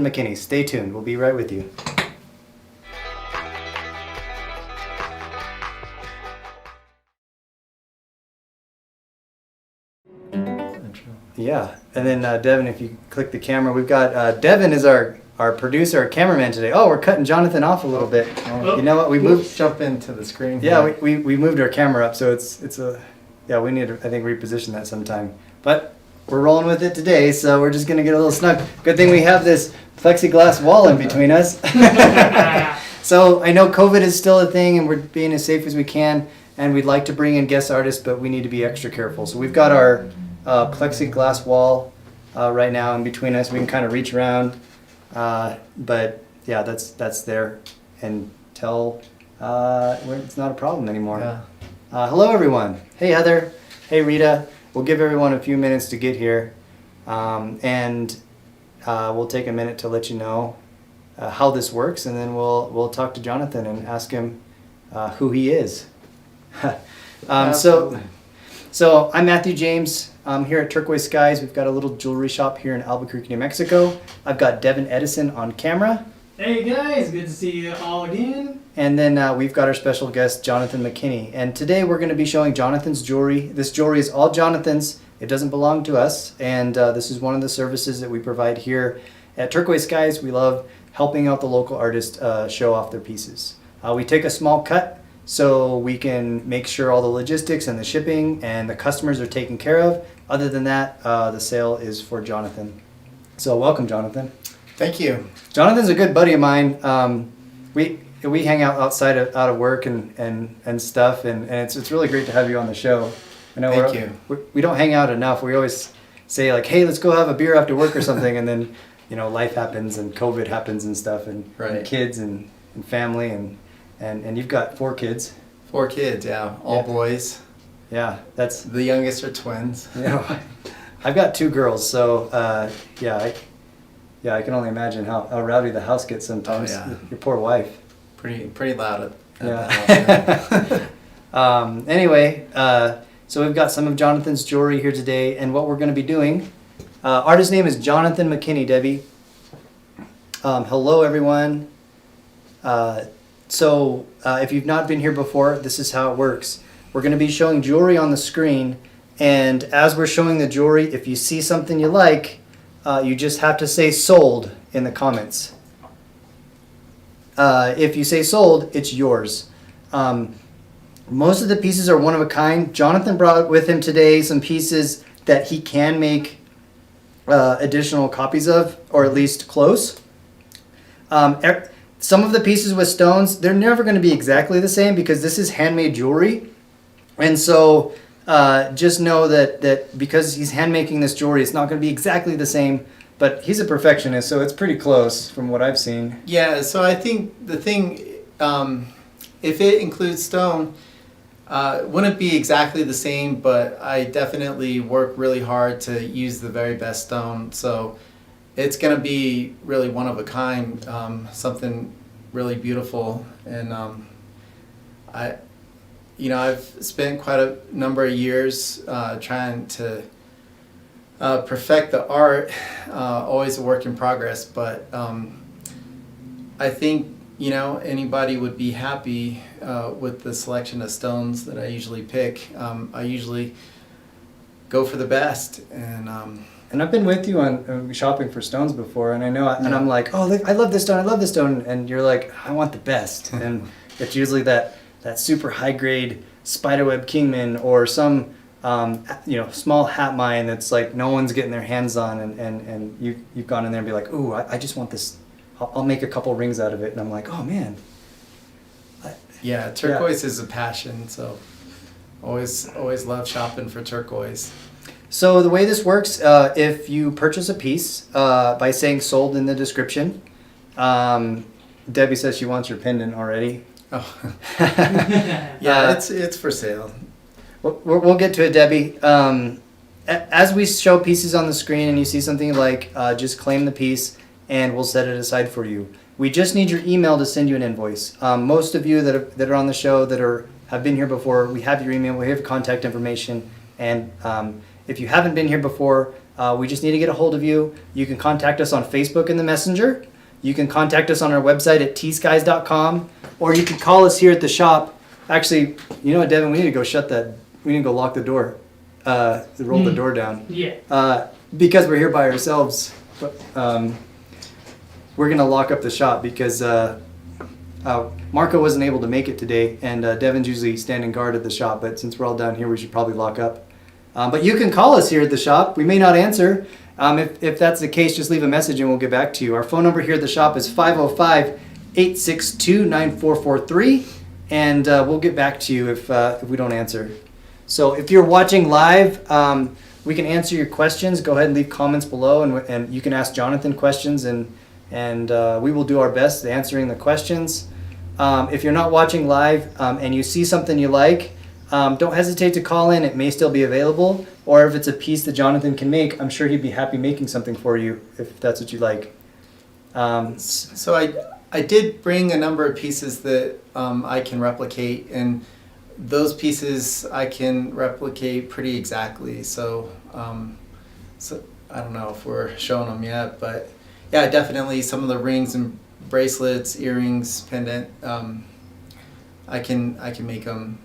McKinney. Stay tuned. We'll be right with you. Yeah, and then Devin, if you click the camera, we've got Devin is our producer, our cameraman today. Oh, we're cutting Jonathan off a little bit. You know what? We moved. Jump into the screen. Yeah, we moved our camera up, so it's a yeah. We need to I think reposition that sometime. But we're rolling with it today, so we're just gonna get a little snug. Good thing we have this plexiglass wall in between us. So I know COVID is still a thing, and we're being as safe as we can. And we'd like to bring in guest artists, but we need to be extra careful. So we've got our plexiglass wall right now in between us. We can kind of reach around, but yeah, that's there until it's not a problem anymore. Yeah. Hello, everyone. Hey, Heather. Hey, Rita. We'll give everyone a few minutes to get here, and we'll take a minute to let you know how this works, and then we'll talk to Jonathan and ask him who he is. So I'm Matthew James. I'm here at Turquoise Skies. We've got a little jewelry shop here in Albuquerque, New Mexico. I've got Devin Edison on camera. Hey guys, good to see you all again. And then we've got our special guest, Jonathan McKinney. And today we're going to be showing Jonathan's jewelry. This jewelry is all Jonathan's. It doesn't belong to us. And this is one of the services that we provide here at Turquoise Skies. We love helping out the local artists show off their pieces. We take a small cut so we can make sure all the logistics and the shipping and the customers are taken care of. Other than that, the sale is for Jonathan. So welcome, Jonathan. Thank you. Jonathan's a good buddy of mine. We hang out outside out of work and stuff, and it's really great to have you on the show. I know Thank you. We don't hang out enough. We always say like, hey, let's go have a beer after work or something, and then life happens and COVID happens and stuff, and kids and family and you've got 4 kids. 4 kids, yeah, all boys. Yeah, that's the youngest are twins. I've got 2 girls, so I can only imagine how rowdy the house gets sometimes. Oh, yeah. Your poor wife. Pretty loud at the house. Anyway, so we've got some of Jonathan's jewelry here today, and what we're going to be doing. Artist name is Jonathan McKinney. Debbie. Hello, everyone. So if you've not been here before, this is how it works. We're going to be showing jewelry on the screen, and as we're showing the jewelry, if you see something you like, you just have to say sold in the comments. If you say sold, it's yours. Most of the pieces are one of a kind. Jonathan brought with him today some pieces that he can make additional copies of, or at least close. Some of the pieces with stones, they're never going to be exactly the same because this is handmade jewelry. And so just know that because he's hand making this jewelry, it's not going to be exactly the same, but he's a perfectionist, so it's pretty close from what I've seen. Yeah, so I think the thing, if it includes stone, wouldn't be exactly the same, but I definitely work really hard to use the very best stone. So it's going to be really one of a kind, something really beautiful. And I've spent quite a number of years trying to perfect the art, always a work in progress, but I think anybody would be happy with the selection of stones that I usually pick. I usually go for the best, and I've been with you on shopping for stones before, and I know, and I'm like, oh, I love this stone, and you're like, I want the best, and it's usually that super high grade spiderweb kingman or some small hat mine that's like no one's getting their hands on, and you've gone in there and be like, ooh, I just want this. I'll make a couple rings out of it, and I'm like, oh man. Yeah, turquoise is a passion, so always love shopping for turquoise. So the way this works, if you purchase a piece by saying sold in the description, Debbie says she wants your pendant already. Oh, yeah, it's for sale. We'll get to it, Debbie. As we show pieces on the screen and you see something you like, just claim the piece and we'll set it aside for you. We just need your email to send you an invoice. Most of you that are on the show have been here before, we have your email, we have contact information, and if you haven't been here before, We just need to get a hold of you. You can contact us on Facebook in the Messenger. You can contact us on our website at tskies.com, or you can call us here at the shop. Actually, you know what, Devin? We need to go we need to go lock the door, roll the door down. Yeah. Because we're here by ourselves, but, we're gonna lock up the shop because Marco wasn't able to make it today, and Devin's usually standing guard at the shop. But since we're all down here, we should probably lock up. But you can call us here at the shop. We may not answer. If that's the case, just leave a message and we'll get back to you. Our phone number here at the shop is 505-862-9443, and we'll get back to you if we don't answer. So if you're watching live, we can answer your questions. Go ahead and leave comments below, and you can ask Jonathan questions, and we will do our best at answering the questions. If you're not watching live and you see something you like, don't hesitate to call in. It may still be available, or if it's a piece that Jonathan can make, I'm sure he'd be happy making something for you if that's what you like. So I did bring a number of pieces that I can replicate, and those pieces I can replicate pretty exactly. So so I don't know if we're showing them yet, but yeah, definitely some of the rings and bracelets, earrings, pendant. I can make them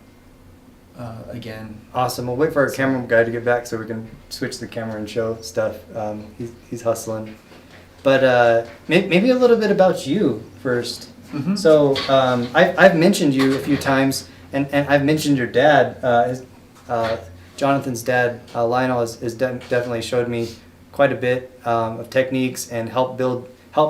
again. Awesome. We'll wait for our camera guy to get back so we can switch the camera and show stuff. He's hustling. But maybe a little bit about you first. Mm-hmm. So I've mentioned you a few times, and I've mentioned your dad. Jonathan's dad, Lionel, has definitely showed me quite a bit of techniques and helped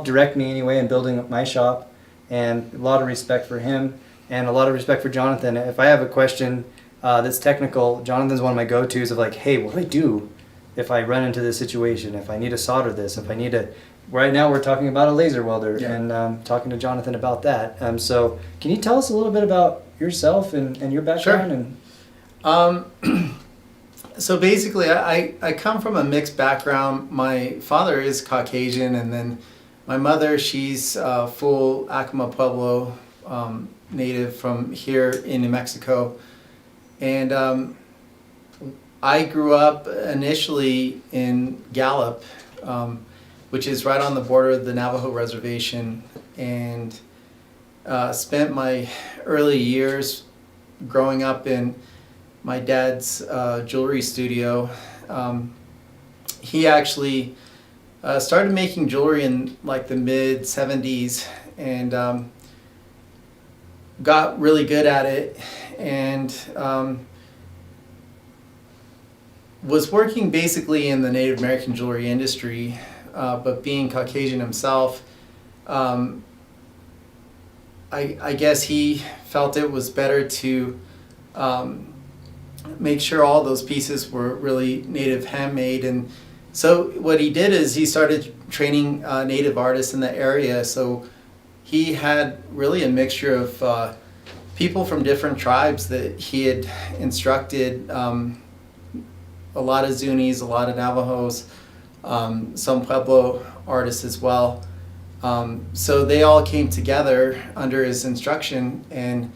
direct me anyway in building up my shop. And a lot of respect for him and a lot of respect for Jonathan. If I have a question that's technical, Jonathan's one of my go-tos of like, hey, what do I do if I run into this situation? If I need to solder this, if I need to... Right now we're talking about a laser welder, yeah. And talking to Jonathan about that. So can you tell us a little bit about yourself and your background? Sure. So basically, I come from a mixed background. My father is Caucasian, and then my mother, she's full Acoma Pueblo native from here in New Mexico. And I grew up initially in Gallup, which is right on the border of the Navajo Reservation, and spent my early years growing up in my dad's jewelry studio. He actually started making jewelry in like the mid 70s and got really good at it, and was working basically in the Native American jewelry industry, but being Caucasian himself, I guess he felt it was better to make sure all those pieces were really native handmade. And so what he did is he started training native artists in the area. So he had really a mixture of people from different tribes that he had instructed, a lot of Zunis, a lot of Navajos, some Pueblo artists as well. So they all came together under his instruction, and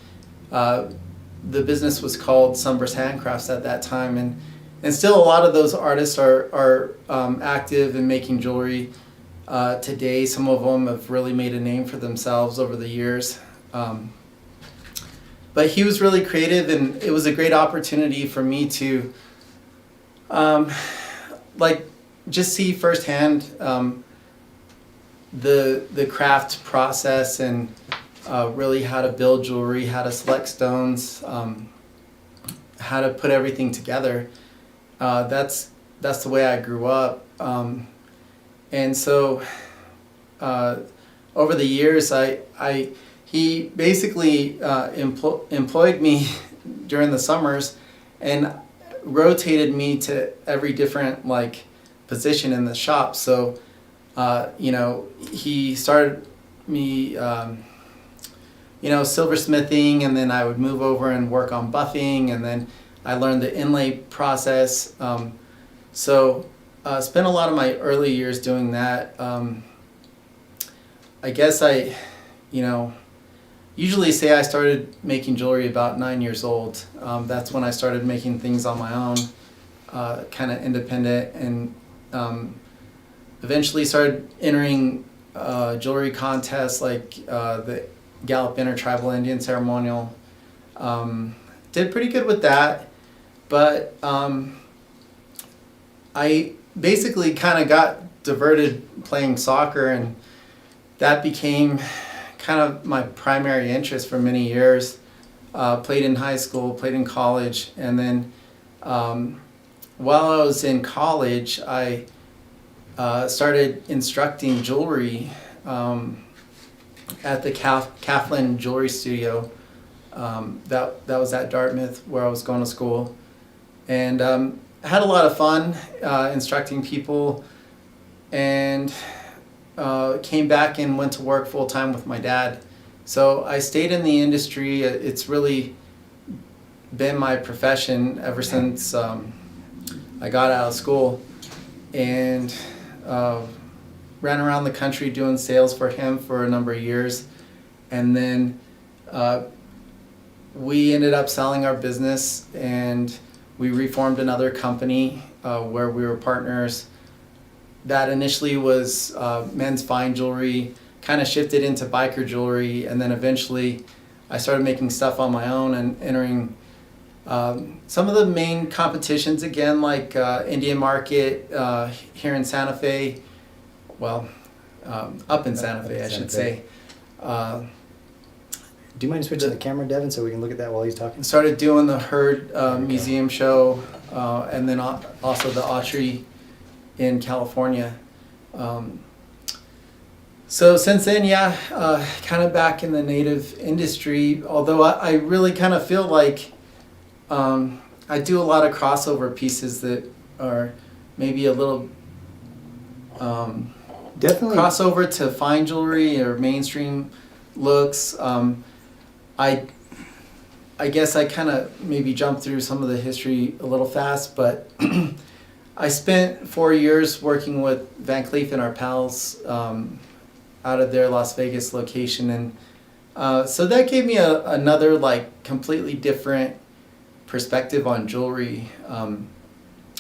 the business was called Sunburst Handcrafts at that time, and still a lot of those artists are active in making jewelry today. Some of them have really made a name for themselves over the years. But he was really creative, and it was a great opportunity for me to just see firsthand the craft process, and really how to build jewelry, how to select stones, how to put everything together. That's the way I grew up, and so over the years, he basically employed me during the summers, and rotated me to every different position in the shop. So he started me silversmithing, and then I would move over and work on buffing, and then I learned the inlay process. So spent a lot of my early years doing that. I guess I usually say I started making jewelry about 9 years old. That's when I started making things on my own, kind of independent, and eventually started entering jewelry contests like the Gallup Intertribal Indian Ceremonial. Did pretty good with that, but I basically kind of got diverted playing soccer, and that became kind of my primary interest for many years. Played in high school, played in college, and then while I was in college, I started instructing jewelry at the Claflin Jewelry Studio. That was at Dartmouth, where I was going to school, and had a lot of fun instructing people, and came back and went to work full time with my dad. So I stayed in the industry. It's really been my profession ever since I got out of school, and ran around the country doing sales for him for a number of years, and then we ended up selling our business, and we reformed another company where we were partners. That initially was men's fine jewelry, kind of shifted into biker jewelry, and then eventually I started making stuff on my own and entering some of the main competitions again, like Indian Market here in Santa Fe, well, up in Santa Fe, I should say. Do you mind switching the camera, Devin, so we can look at that while he's talking? Started doing the Herd Museum show, and then also the Autry in California. So since then, yeah, kind of back in the native industry, although I really kind of feel like I do a lot of crossover pieces that are maybe a little Definitely crossover to fine jewelry or mainstream looks. I guess I kind of maybe jumped through some of the history a little fast, but I spent 4 years working with Van Cleef and our pals out of their Las Vegas location, and so that gave me another like completely different perspective on jewelry.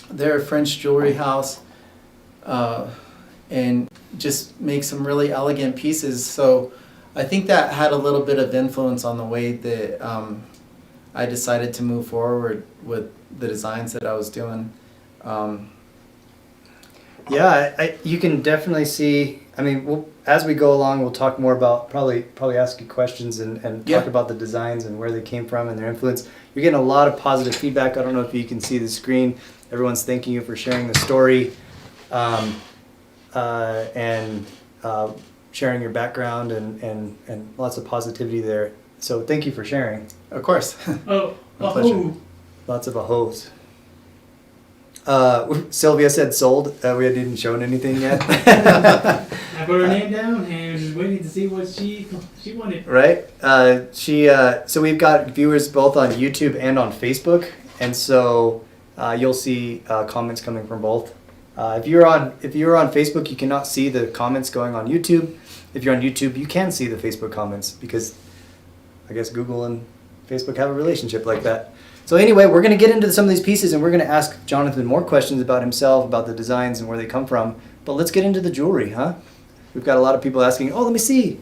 They're a French jewelry house, and just make some really elegant pieces. So I think that had a little bit of influence on the way that I decided to move forward with the designs that I was doing. Yeah, you can definitely see. I mean, as we go along, we'll talk more about probably ask you questions and Yeah. talk about the designs and where they came from and their influence. You're getting a lot of positive feedback. I don't know if you can see the screen. Everyone's thanking you for sharing the story, and sharing your background and lots of positivity there. So thank you for sharing. Of course. Oh, My pleasure. oh. Lots of ahos. Sylvia said sold. We hadn't even shown anything yet. I put her name down and was just waiting to see what she wanted. Right. So we've got viewers both on YouTube and on Facebook, and so you'll see comments coming from both. If you're on Facebook, you cannot see the comments going on YouTube. If you're on YouTube, you can see the Facebook comments because I guess Google and Facebook have a relationship like that. So anyway, we're going to get into some of these pieces, and we're going to ask Jonathan more questions about himself, about the designs and where they come from. But let's get into the jewelry, huh? We've got a lot of people asking, oh, let me see.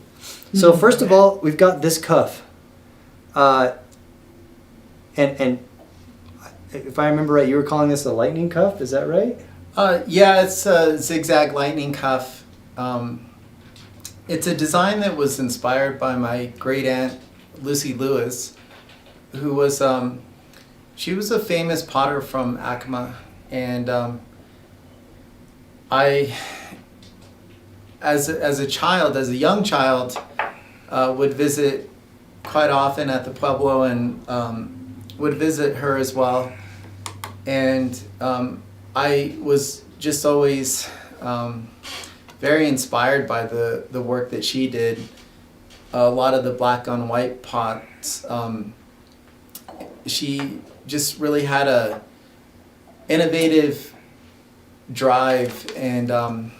So first of all, we've got this cuff. And if I remember right, you were calling this a lightning cuff, is that right? Yeah, it's a zigzag lightning cuff. It's a design that was inspired by my great aunt, Lucy Lewis, who was, she was a famous potter from Acoma, and I, as a child, as a young child, would visit quite often at the Pueblo and would visit her as well, and I was just always very inspired by the work that she did. A lot of the black on white pots. She just really had a innovative drive, and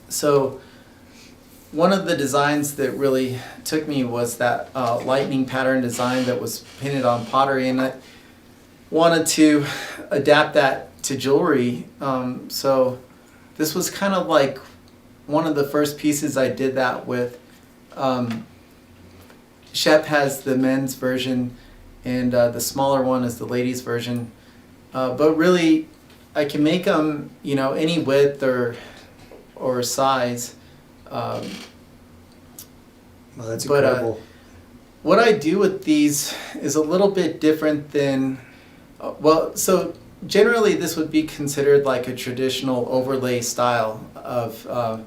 so one of the designs that really took me was that lightning pattern design that was painted on pottery, and I wanted to adapt that to jewelry. So this was kind of like one of the first pieces I did that with. Shep has the men's version, and the smaller one is the ladies' version. But really, I can make them, you know, any width or size. Well, that's But, incredible. What I do with these is a little bit different than, so generally this would be considered like a traditional overlay style of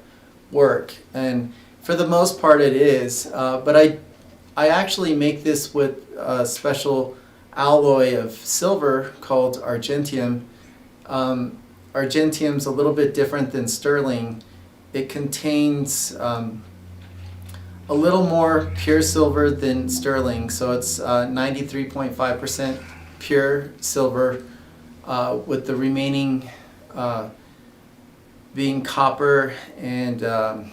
work, and for the most part it is, but I actually make this with a special alloy of silver called argentium. Argentium's a little bit different than sterling. It contains a little more pure silver than sterling, so it's 93.5% pure silver, with the remaining being copper and I'm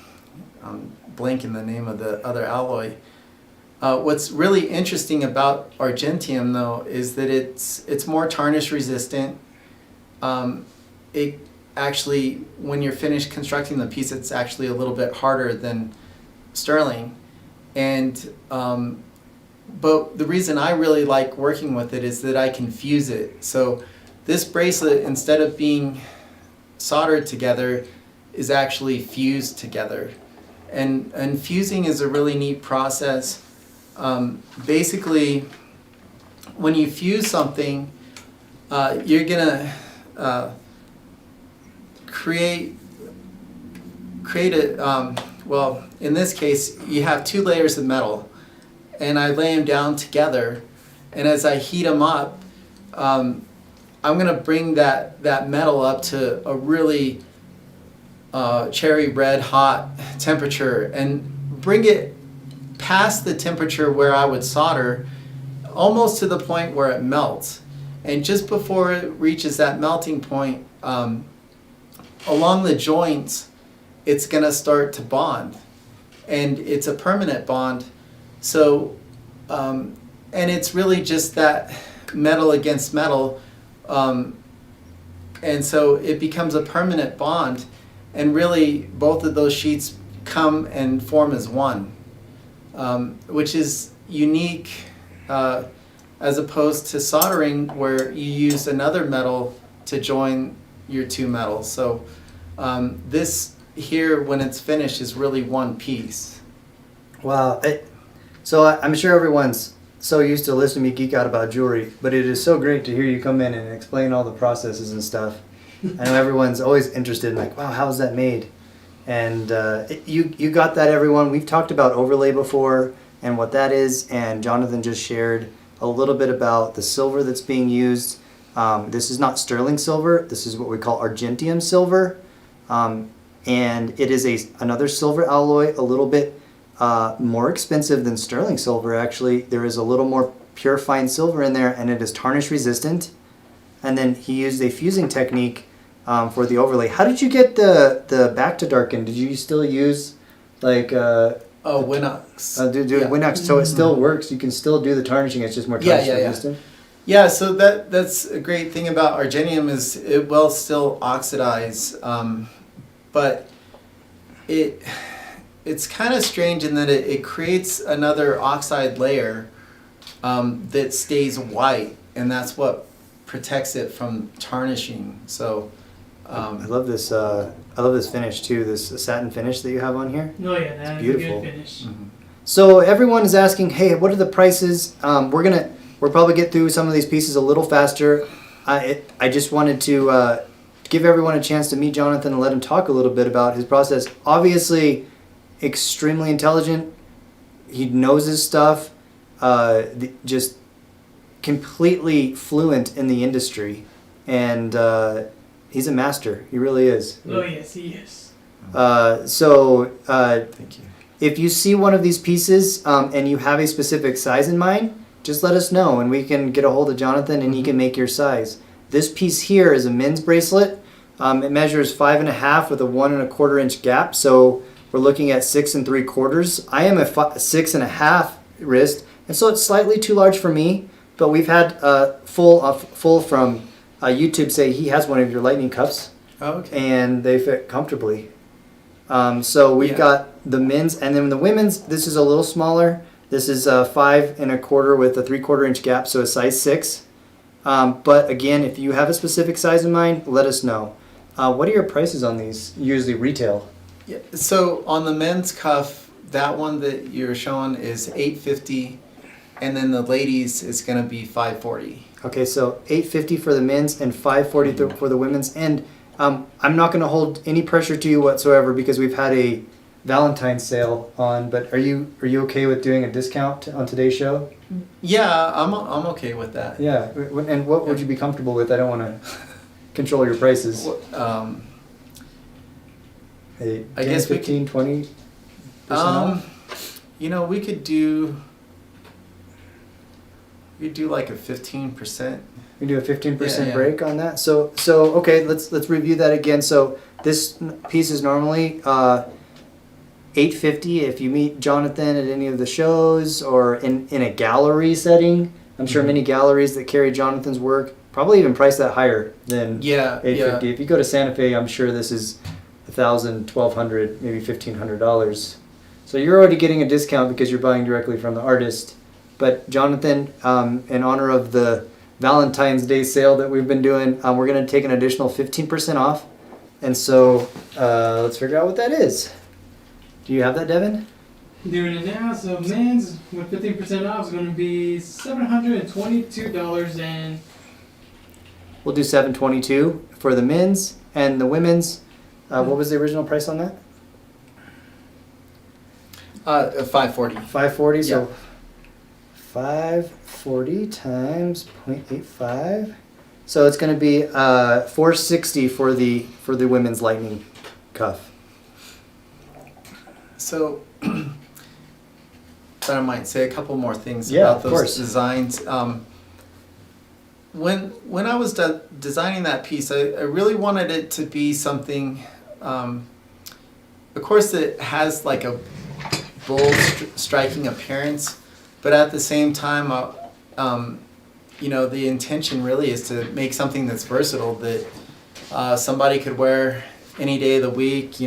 blanking the name of the other alloy. What's really interesting about argentium, though, is that it's more tarnish resistant. It actually, when you're finished constructing the piece, it's actually a little bit harder than sterling, and but the reason I really like working with it is that I can fuse it. So this bracelet, instead of being soldered together, is actually fused together, and fusing is a really neat process. Basically, when you fuse something, you're gonna create a well, in this case, you have two layers of metal, and I lay them down together, and as I heat them up, I'm gonna bring that metal up to a really cherry red hot temperature, and bring it past the temperature where I would solder, almost to the point where it melts. And just before it reaches that melting point, along the joints, it's gonna start to bond, and it's a permanent bond. So, and it's really just that metal against metal, and so it becomes a permanent bond, and really both of those sheets come and form as one, which is unique, as opposed to soldering, where you use another metal to join your two metals. So this here, when it's finished, is really one piece. Wow. So I'm sure everyone's so used to listening to me geek out about jewelry, but it is so great to hear you come in and explain all the processes and stuff. I know everyone's always interested in, like, wow, how is that made? And you got that, everyone. We've talked about overlay before and what that is, and Jonathan just shared a little bit about the silver that's being used. This is not sterling silver. This is what we call argentium silver. And it is another silver alloy, a little bit more expensive than sterling silver, actually. There is a little more pure fine silver in there, and it is tarnish resistant. And then he used a fusing technique for the overlay. How did you get the back to darken? Did you still use like Winox. do Winox, so it still works. You can still do the tarnishing. It's just more tarnish resistant. Yeah, so that's a great thing about argentium, is it will still oxidize, but it's kind of strange in that it creates another oxide layer that stays white, and that's what protects it from tarnishing. So I love this. I love this finish too. This satin finish that you have on here. Oh yeah, that's beautiful. a good finish. mm-hmm. So everyone is asking, hey, what are the prices? We'll probably get through some of these pieces a little faster. I just wanted to give everyone a chance to meet Jonathan and let him talk a little bit about his process. Obviously, extremely intelligent. He knows his stuff. Just completely fluent in the industry, and he's a master. He really is. Oh yes, he is. Thank you. If you see one of these pieces and you have a specific size in mind, just let us know and we can get a hold of Jonathan and he can make your size. This piece here is a men's bracelet. It measures 5.5 with a 1 1/4 inch gap, so we're looking at 6 3/4. I am a 6.5 wrist, and so it's slightly too large for me. But we've had full from YouTube say he has one of your lightning cuffs. Oh, okay. and they fit comfortably. So we've Yeah. got the men's, and then the women's. This is a little smaller. This is 5 1/4 with a 3/4 inch gap, so a size 6. But again, if you have a specific size in mind, let us know. What are your prices on these? Usually retail. Yeah. So on the men's cuff, that one that you're showing is $850, and then the ladies is gonna be $540. Okay, so $850 for the men's and $540 for the women's. And I'm not going to hold any pressure to you whatsoever because we've had a Valentine's sale on. But are you okay with doing a discount on today's show? Yeah, I'm okay with that. Yeah. And what would you be comfortable with? I don't want to control your prices. Hey, 10, I guess 15, 20% off? We could do like a 15%. We do a 15% Yeah. break on that. So okay, let's review that again. So this piece is normally $850 if you meet Jonathan at any of the shows or in a gallery setting. I'm sure many galleries that carry Jonathan's work probably even price that higher than $850. If you go to Santa Fe, I'm sure this is $1,000, $1,200, maybe $1,500. So you're already getting a discount because you're buying directly from the artist. But Jonathan, in honor of the Valentine's Day sale that we've been doing, we're going to take an additional 15% off. And so let's figure out what that is. Do you have that, Devin? Doing it now. So men's with 15% off is going to be $722 and We'll do $722 for the men's and the women's. What was the original price on that? $540. $540. So Yeah. 540 times 0.85. So it's going to be $460 for the women's lightning cuff. So, I might say a couple more things Yeah, about of those course. designs. When I was designing that piece, I really wanted it to be something, of course, it has like a bold, striking appearance, but at the same time, the intention really is to make something that's versatile that somebody could wear any day of the week,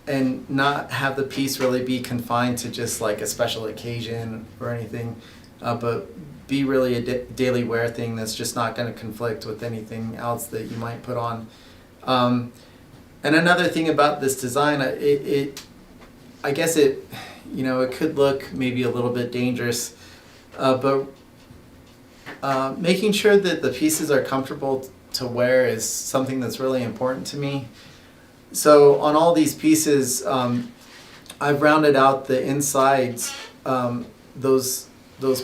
and not have the piece really be confined to just like a special occasion or anything, but be really a daily wear thing that's just not going to conflict with anything else that you might put on. And another thing about this design, I guess it could look maybe a little bit dangerous, but making sure that the pieces are comfortable to wear is something that's really important to me. So on all these pieces, I've rounded out the insides, those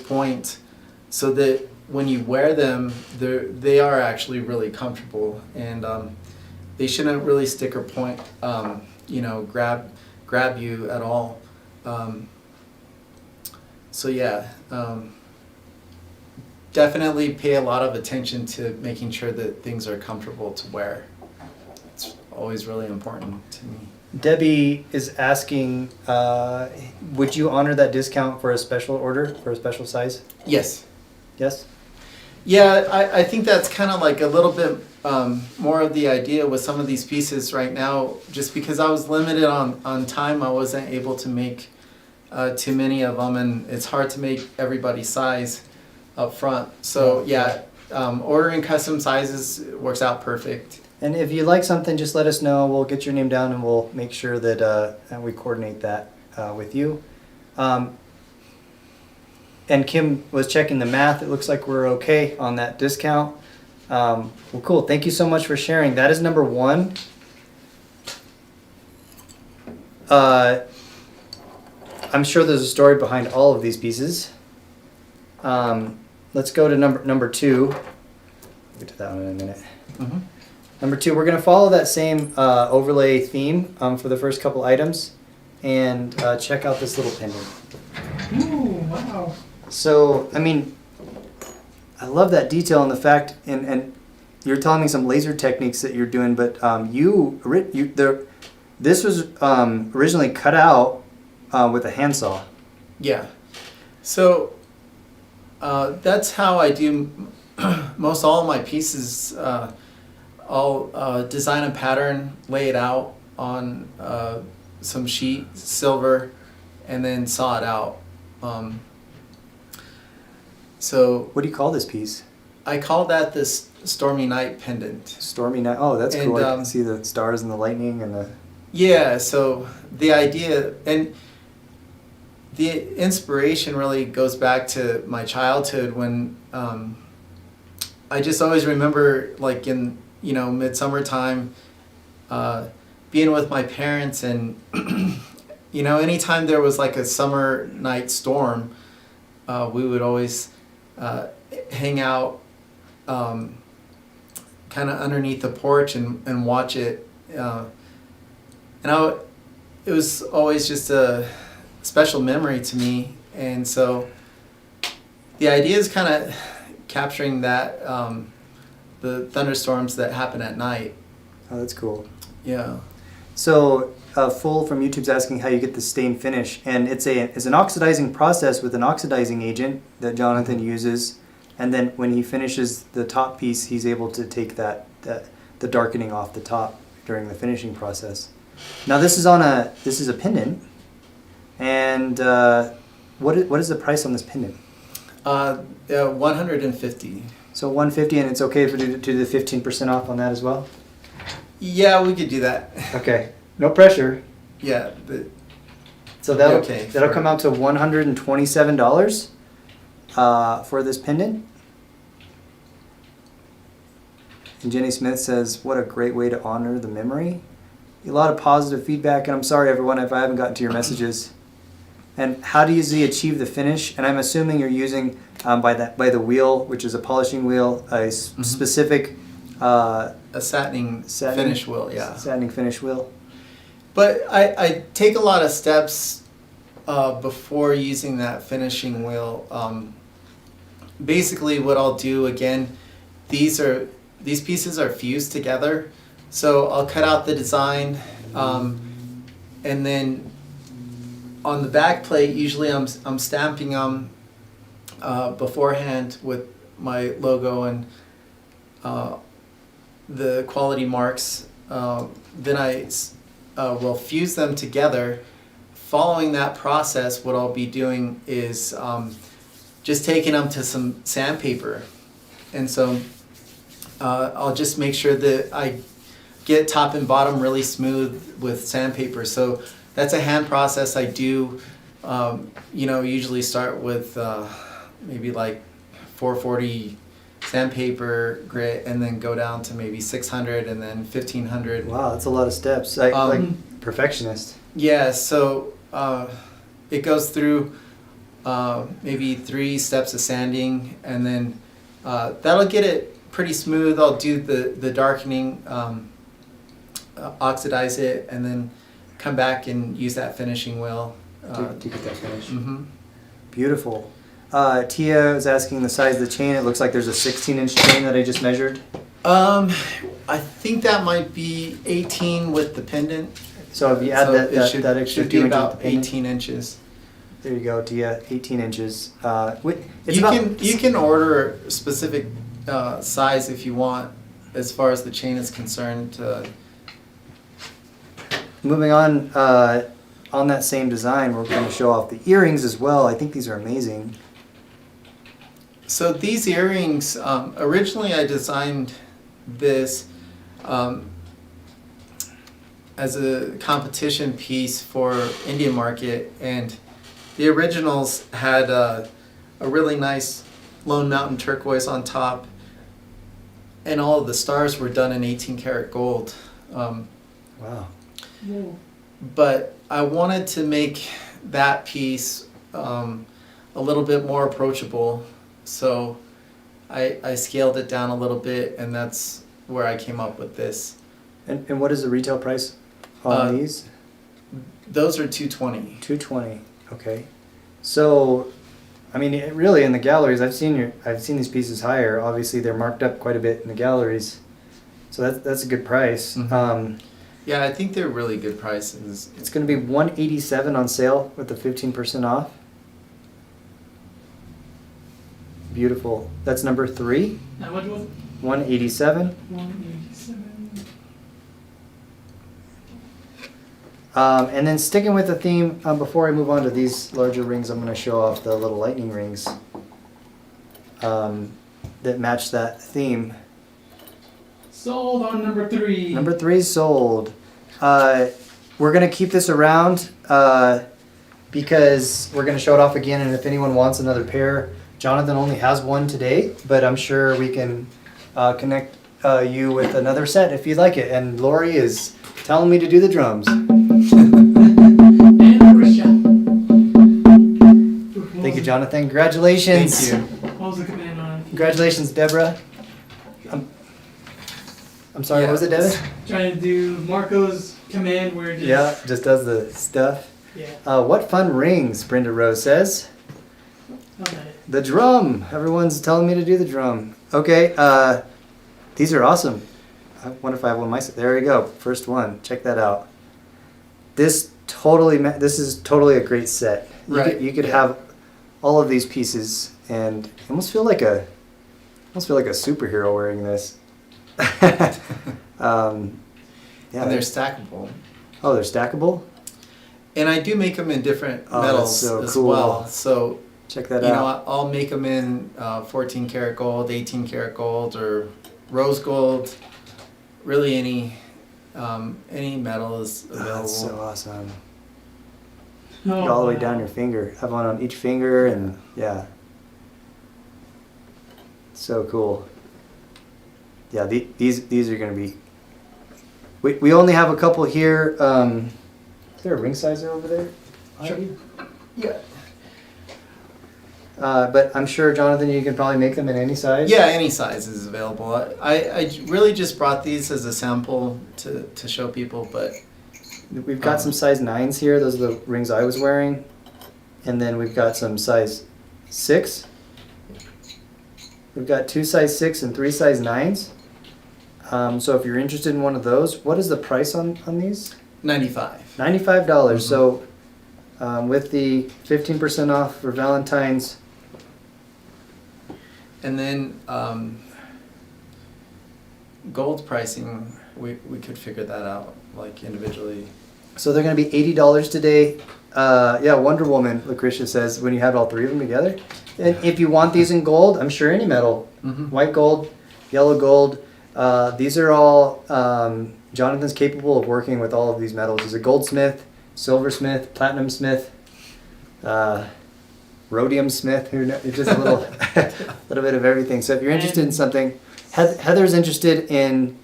points, so that when you wear them, they are actually really comfortable, and they shouldn't really stick or point, grab you at all. Definitely pay a lot of attention to making sure that things are comfortable to wear. It's always really important to me. Debbie is asking, would you honor that discount for a special order, for a special size? Yes. Yes? Yeah, I think that's kind of like a little bit more of the idea with some of these pieces right now. Just because I was limited on time, I wasn't able to make too many of them, and it's hard to make everybody's size up front. So yeah, ordering custom sizes works out perfect. And if you like something, just let us know. We'll get your name down and we'll make sure that we coordinate that with you. And Kim was checking the math. It looks like we're okay on that discount. Well, cool. Thank you so much for sharing. That is number one. I'm sure there's a story behind all of these pieces. Let's go to number two. We'll get to that one in a minute. Mm-hmm. Number two, we're going to follow that same overlay theme for the first couple items and check out this little pendant. ooh, wow. So, I mean, I love that detail and the fact, and you're telling me some laser techniques that you're doing, but this was originally cut out with a handsaw. Yeah. So that's how I do most all of my pieces, I'll design a pattern, lay it out on some sheet silver, and then saw it out. So What do you call this piece? I call that this Stormy Night pendant. Stormy night. Oh, that's And, cool. I can see the stars and the lightning and the. Yeah, so the idea and the inspiration really goes back to my childhood when I just always remember, like, in midsummer time, being with my parents, and anytime there was like a summer night storm, we would always hang out kind of underneath the porch and watch it. It was always just a special memory to me, and so the idea is kind of capturing that the thunderstorms that happen at night. Oh, that's cool. Yeah. So, Full from YouTube's asking how you get the stain finish, and it's an oxidizing process with an oxidizing agent that Jonathan uses, and then when he finishes the top piece, he's able to take the darkening off the top during the finishing process. Now this is a pendant, and what is the price on this pendant? 150. So 150, and it's okay for to do the 15% off on that as well? Yeah, we could do that. Okay, no pressure. Yeah, So that'll okay that'll come out to $127 for this pendant. And Jenny Smith says, "What a great way to honor the memory." A lot of positive feedback, and I'm sorry everyone if I haven't gotten to your messages. And how do you achieve the finish? And I'm assuming you're using by the wheel, which is a polishing wheel, a specific a satining finish wheel. Yeah. Satining finish wheel. But I take a lot of steps before using that finishing wheel. Basically, what I'll do again, these pieces are fused together. So I'll cut out the design, and then on the back plate, usually I'm stamping them beforehand with my logo and the quality marks. Then I will fuse them together. Following that process, what I'll be doing is just taking them to some sandpaper, and so I'll just make sure that I get top and bottom really smooth with sandpaper. So that's a hand process I do. Usually start with maybe like 440 sandpaper grit, and then go down to maybe 600 and then 1500. Wow, that's a lot of steps. Like perfectionist. Yeah, so it goes through maybe 3 steps of sanding, and then that'll get it pretty smooth. I'll do the darkening, oxidize it, and then come back and use that finishing wheel to get that finish. Mm-hmm. Beautiful. Tia is asking the size of the chain. It looks like there's a 16-inch chain that I just measured. I think that might be 18 with the pendant. So if you add that extra should 2 be inches about with the pendant, 18 inches. there you go, Tia. 18 inches. You can order a specific size if you want, as far as the chain is concerned. Moving on that same design, we're going to show off the earrings as well. I think these are amazing. So these earrings, originally I designed this as a competition piece for Indian market, and the originals had a really nice Lone Mountain turquoise on top, and all of the stars were done in 18 karat gold. Wow. Whoa. But I wanted to make that piece a little bit more approachable, so I scaled it down a little bit, and that's where I came up with this. And what is the retail price on these? Those are $220. $220. Okay. So, I mean, really in the galleries, I've seen these pieces higher. Obviously, they're marked up quite a bit in the galleries, so that's a good price. Mm-hmm. Yeah, I think they're really good prices. It's going to be $187 on sale with the 15% off. beautiful. That's number 3, How much was it? 187. 187. And then sticking with the theme, before I move on to these larger rings, I'm going to show off the little lightning rings that match that theme. Sold on number 3. Number 3 sold. We're going to keep this around because we're going to show it off again, and if anyone wants another pair, Jonathan only has one today, but I'm sure we can connect you with another set if you'd like it. And Lori is telling me to do the drums. And Marisha. Thank you, Jonathan. Congratulations. Thank you. What was the command on it? Congratulations, Deborah. I'm sorry, Yeah. what was it, Deborah? Trying to do Marco's command where it just... Yeah, just does the stuff. Yeah. What fun rings, Brenda Rose says. Okay. The drum. Everyone's telling me to do the drum. Okay, these are awesome. I wonder if I have one myself. There we go. First one. Check that out. This is totally a great set. Right, You could yeah. have all of these pieces and you almost feel like a superhero wearing this. Yeah. And they're stackable. Oh, they're stackable? And I do make them in different Oh, that's metals so as cool. well. So, Check that you know, out. I'll make them in 14 karat gold, 18 karat gold, or rose gold. Really, any metal is Oh, available. that's so awesome. Oh, All the way wow. down your finger. Have one on each finger, and yeah. So cool. Yeah, these are gonna be. We only have a couple here. Is there a ring sizer over there? Sure. Yeah. But I'm sure, Jonathan, you can probably make them in any size. Yeah, any size is available. I really just brought these as a sample to show people, but We've got some size 9s here. Those are the rings I was wearing. And then we've got some size 6. We've got 2 size 6 and 3 size 9s. So if you're interested in one of those, what is the price on these? 95. $95. Mhm. So with the 15% off for Valentine's. And then gold pricing, we could figure that out like individually. So they're going to be $80 today. Yeah, Wonder Woman, Lucretia says, when you have all 3 of them together. And if you want these in gold, I'm sure any metal, Mm-hmm. white gold, yellow gold, these are all, Jonathan's capable of working with all of these metals. He's a goldsmith, silversmith, platinum smith, rhodium smith, who knows, just a little, little bit of everything. So if you're interested in something, Heather's interested in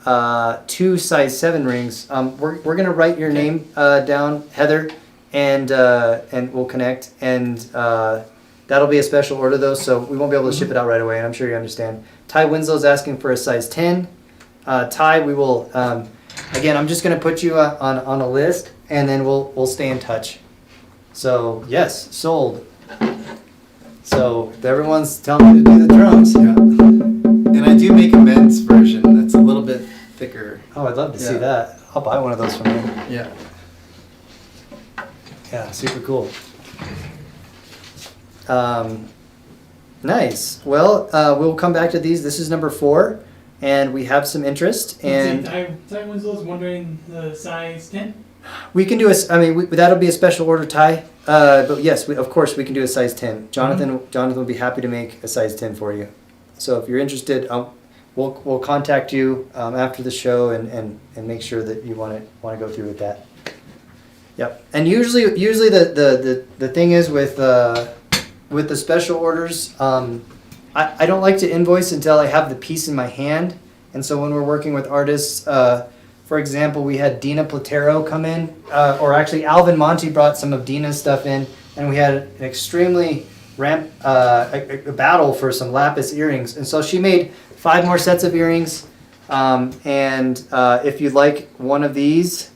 2 size 7 rings. We're gonna write your name down, Heather, and we'll connect. And that'll be a special order though, so we won't be able to ship it out right away. And I'm sure you understand. Ty Winslow's asking for a size 10. Ty, we will. Again, I'm just gonna put you on a list, and then we'll stay in touch. So yes, sold. So everyone's telling me to do the drums. Yeah. And I do make a men's version that's a little bit thicker. Oh, I'd love to see Yeah. that. I'll buy one of those from you. Yeah. Yeah, super cool. Nice. Well, we'll come back to these. This is number 4, and we have some interest. And Ty Winslow's wondering the size 10? we can do that'll be a special order, Ty. But yes, of course, we can do a size 10. Jonathan will be happy to make a size 10 for you. So if you're interested, we'll contact you after the show and make sure that you want to go through with that. Yep. And usually the thing is with the special orders, I don't like to invoice until I have the piece in my hand. And so when we're working with artists, for example, we had Dina Platero come in, or actually Alvin Monty brought some of Dina's stuff in, and we had an extremely a battle for some lapis earrings. And so she made 5 more sets of earrings. And if you'd like one of these,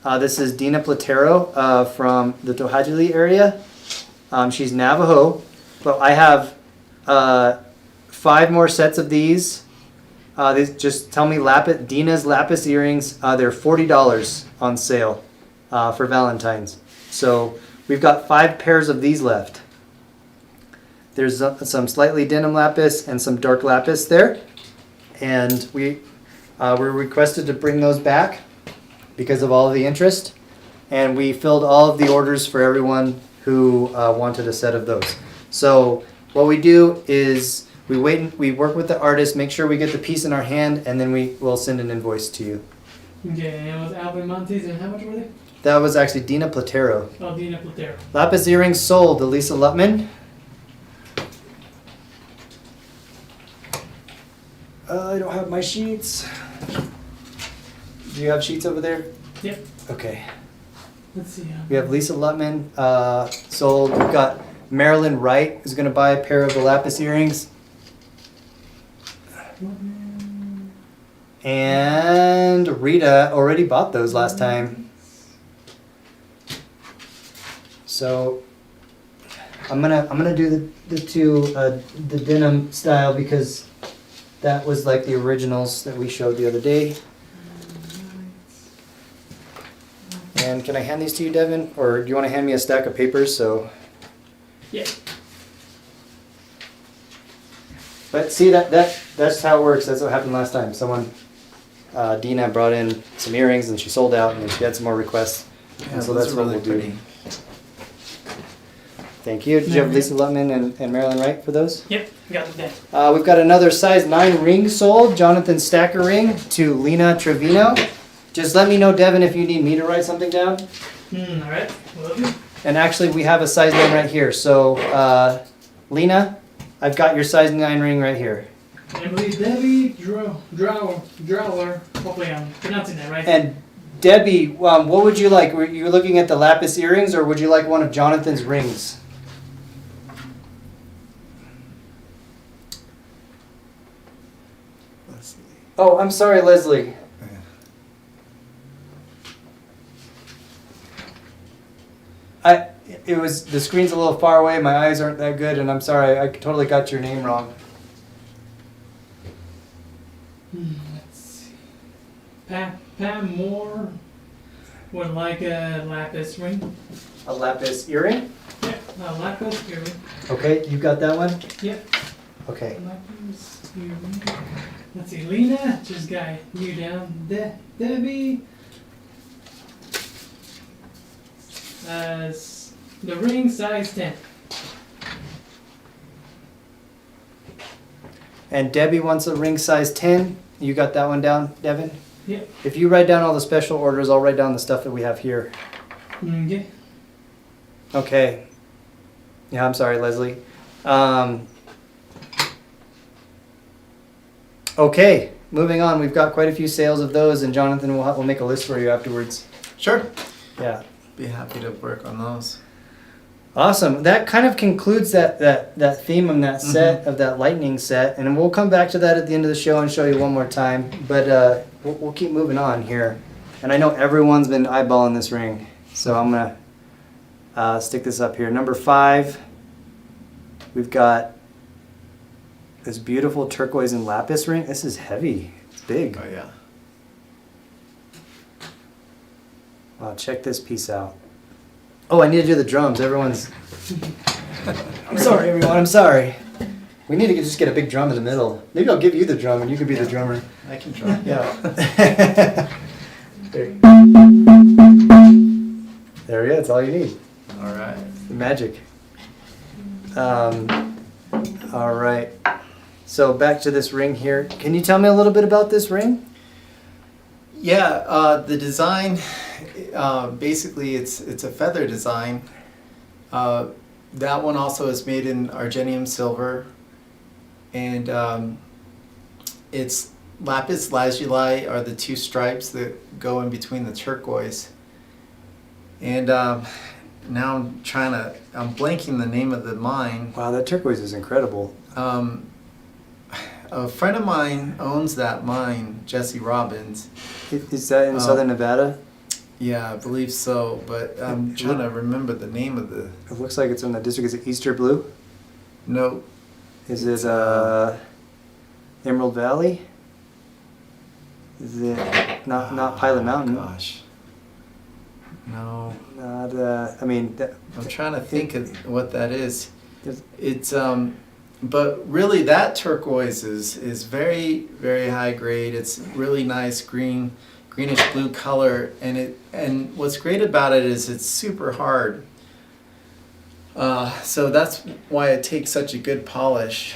this is Dina Platero from the Tohajili area. She's Navajo, but I have 5 more sets of these. Just tell me Dina's lapis earrings. They're $40 on sale for Valentine's. So we've got 5 pairs of these left. There's some slightly denim lapis and some dark lapis there. And we were requested to bring those back because of all of the interest. And we filled all of the orders for everyone who wanted a set of those. So what we do is we wait, we work with the artist, make sure we get the piece in our hand, and then we will send an invoice to you. Okay, and it was Alvin Montes, and how much were they? That was actually Dina Platero. Oh, Dina Platero. Lapis earrings sold to Lisa Lutman. I don't have my sheets. Do you have sheets over there? Yep. Okay. Let's see. We have Lisa Lutman sold. We've got Marilyn Wright who's going to buy a pair of the lapis earrings. And Rita already bought those last time. So I'm gonna do the two the denim style because that was like the originals that we showed the other day. And can I hand these to you, Devin? Or do you want to hand me a stack of papers? So. Yeah. But see that's how it works. That's what happened last time. Someone, Dina brought in some earrings and she sold out, and then she had some more requests. Yeah, and so those that's are what really we'll pretty. do. Thank you. Did you have Lisa Lutman and Marilyn Wright for those? Yep, got it there. We've got another size 9 ring sold. Jonathan Stacker ring to Lena Trevino. Just let me know, Devin, if you need me to write something down. All right, will do. And actually, we have a size 9 right here. So, Lena, I've got your size 9 ring right here. Emily Debbie Drower. Hopefully I'm pronouncing that right. And Debbie, what would you like? Were you looking at the lapis earrings, or would you like one of Jonathan's rings? Leslie. Oh, I'm sorry, Leslie. It was, the screen's a little far away, my eyes aren't that good, and I'm sorry, I totally got your name wrong. Let's see. Pam Moore would like a lapis ring. A lapis earring? Yep, a lapis earring. Okay, you got that one? Yep. Okay. Lapis earring. Let's see, Lena just got you down. Debbie. The ring size 10. And Debbie wants a ring size 10. You got that one down, Devin? Yep. If you write down all the special orders, I'll write down the stuff that we have here. Okay. Okay. Yeah, I'm sorry, Leslie. Okay, moving on. We've got quite a few sales of those, and Jonathan will make a list for you afterwards. Sure. Yeah. Be happy to work on those. Awesome. That kind of concludes that theme of that set, of that lightning set, and we'll come back to that at the end of the show and show you one more time. But we'll keep moving on here. And I know everyone's been eyeballing this ring, so I'm gonna stick this up here. Number 5, we've got this beautiful turquoise and lapis ring. This is heavy. It's big. Oh yeah. Wow, check this piece out. Oh, I need to do the drums. Everyone's... I'm sorry, everyone. I'm sorry. We need to just get a big drum in the middle. Maybe I'll give you the drum and you can be the drummer. I can try. Yeah. There we go. That's all you need. All right. The magic. All right. So back to this ring here. Can you tell me a little bit about this ring? Yeah, the design, basically it's a feather design. That one also is made in Argentium silver, and it's lapis lazuli are the 2 stripes that go in between the turquoise. And now I'm blanking the name of the mine. Wow, that turquoise is incredible. A friend of mine owns that mine, Jesse Robbins. Is that in Southern Nevada? Yeah, I believe so, but I'm trying to remember the name of the... It looks like it's in the district. Is it Easter Blue? No. Is it Emerald Valley? Is it not Pilot Mountain? Gosh. No. Not, I mean... I'm trying to think of what that is. It's but really that turquoise is very very high grade. It's really nice greenish blue color, and what's great about it is it's super hard. So that's why it takes such a good polish.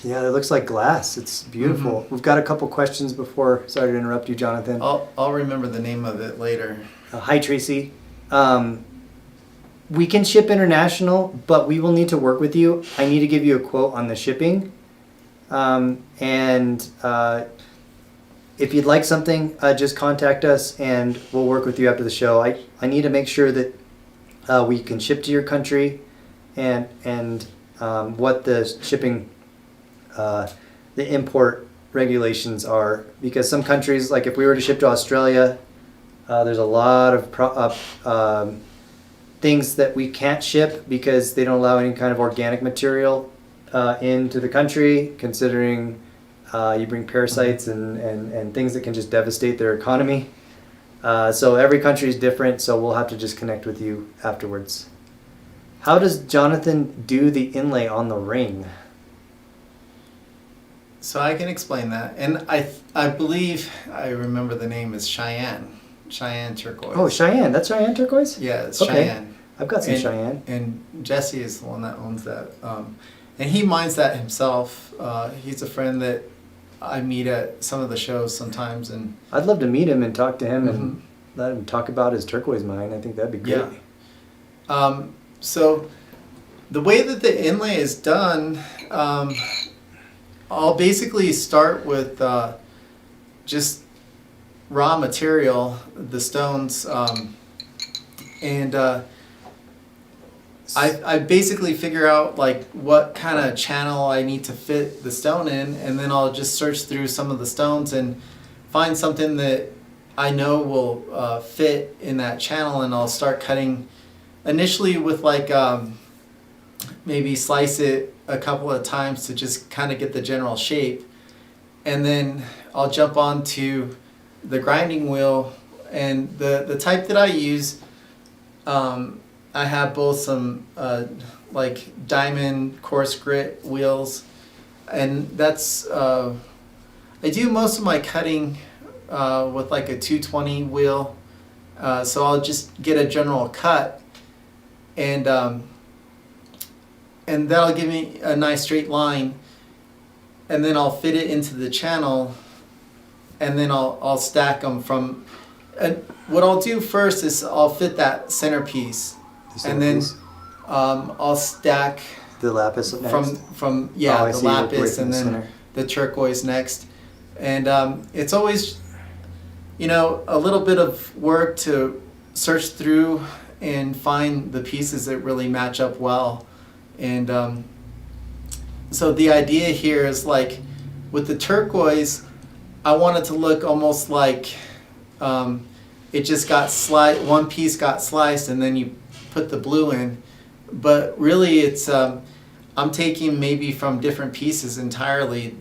Yeah, it looks like glass. It's beautiful. We've got a couple questions before. Sorry to interrupt you, Jonathan. I'll remember the name of it later. Hi, Tracy. We can ship international, but we will need to work with you. I need to give you a quote on the shipping. If you'd like something, just contact us and we'll work with you after the show. I need to make sure that we can ship to your country and what the shipping, the import regulations are. Because some countries, like if we were to ship to Australia, there's a lot of things that we can't ship because they don't allow any kind of organic material into the country, considering you bring parasites and things that can just devastate their economy. So every country is different, so we'll have to just connect with you afterwards. How does Jonathan do the inlay on the ring? So I can explain that, and I believe I remember the name is Cheyenne turquoise. Oh, Cheyenne. That's Cheyenne turquoise? Yeah, it's Okay. Cheyenne. I've got some Cheyenne. And Jesse is the one that owns that. And he mines that himself. He's a friend that I meet at some of the shows sometimes. And I'd love to meet him and talk to him and let him talk about his turquoise mine. I think that'd be great. yeah. So the way that the inlay is done, I'll basically start with just raw material, the stones, and I basically figure out like what kind of channel I need to fit the stone in, and then I'll just search through some of the stones and find something that I know will fit in that channel, and I'll start cutting initially with like maybe slice it a couple of times to just kind of get the general shape, and then I'll jump onto the grinding wheel. And the type that I use, I have both some like diamond coarse grit wheels, and that's I do most of my cutting with like a 220 wheel, so I'll just get a general cut, and that'll give me a nice straight line, and then I'll fit it into the channel, and then I'll stack them from. And what I'll do first is I'll fit that centerpiece, and then I'll stack the lapis next. from Oh, I the see, right lapis, in and the then center. the turquoise next. And it's always, a little bit of work to search through and find the pieces that really match up well. And so the idea here is like with the turquoise, I want it to look almost like it just got one piece got sliced and then you put the blue in, but really it's I'm taking maybe from different pieces entirely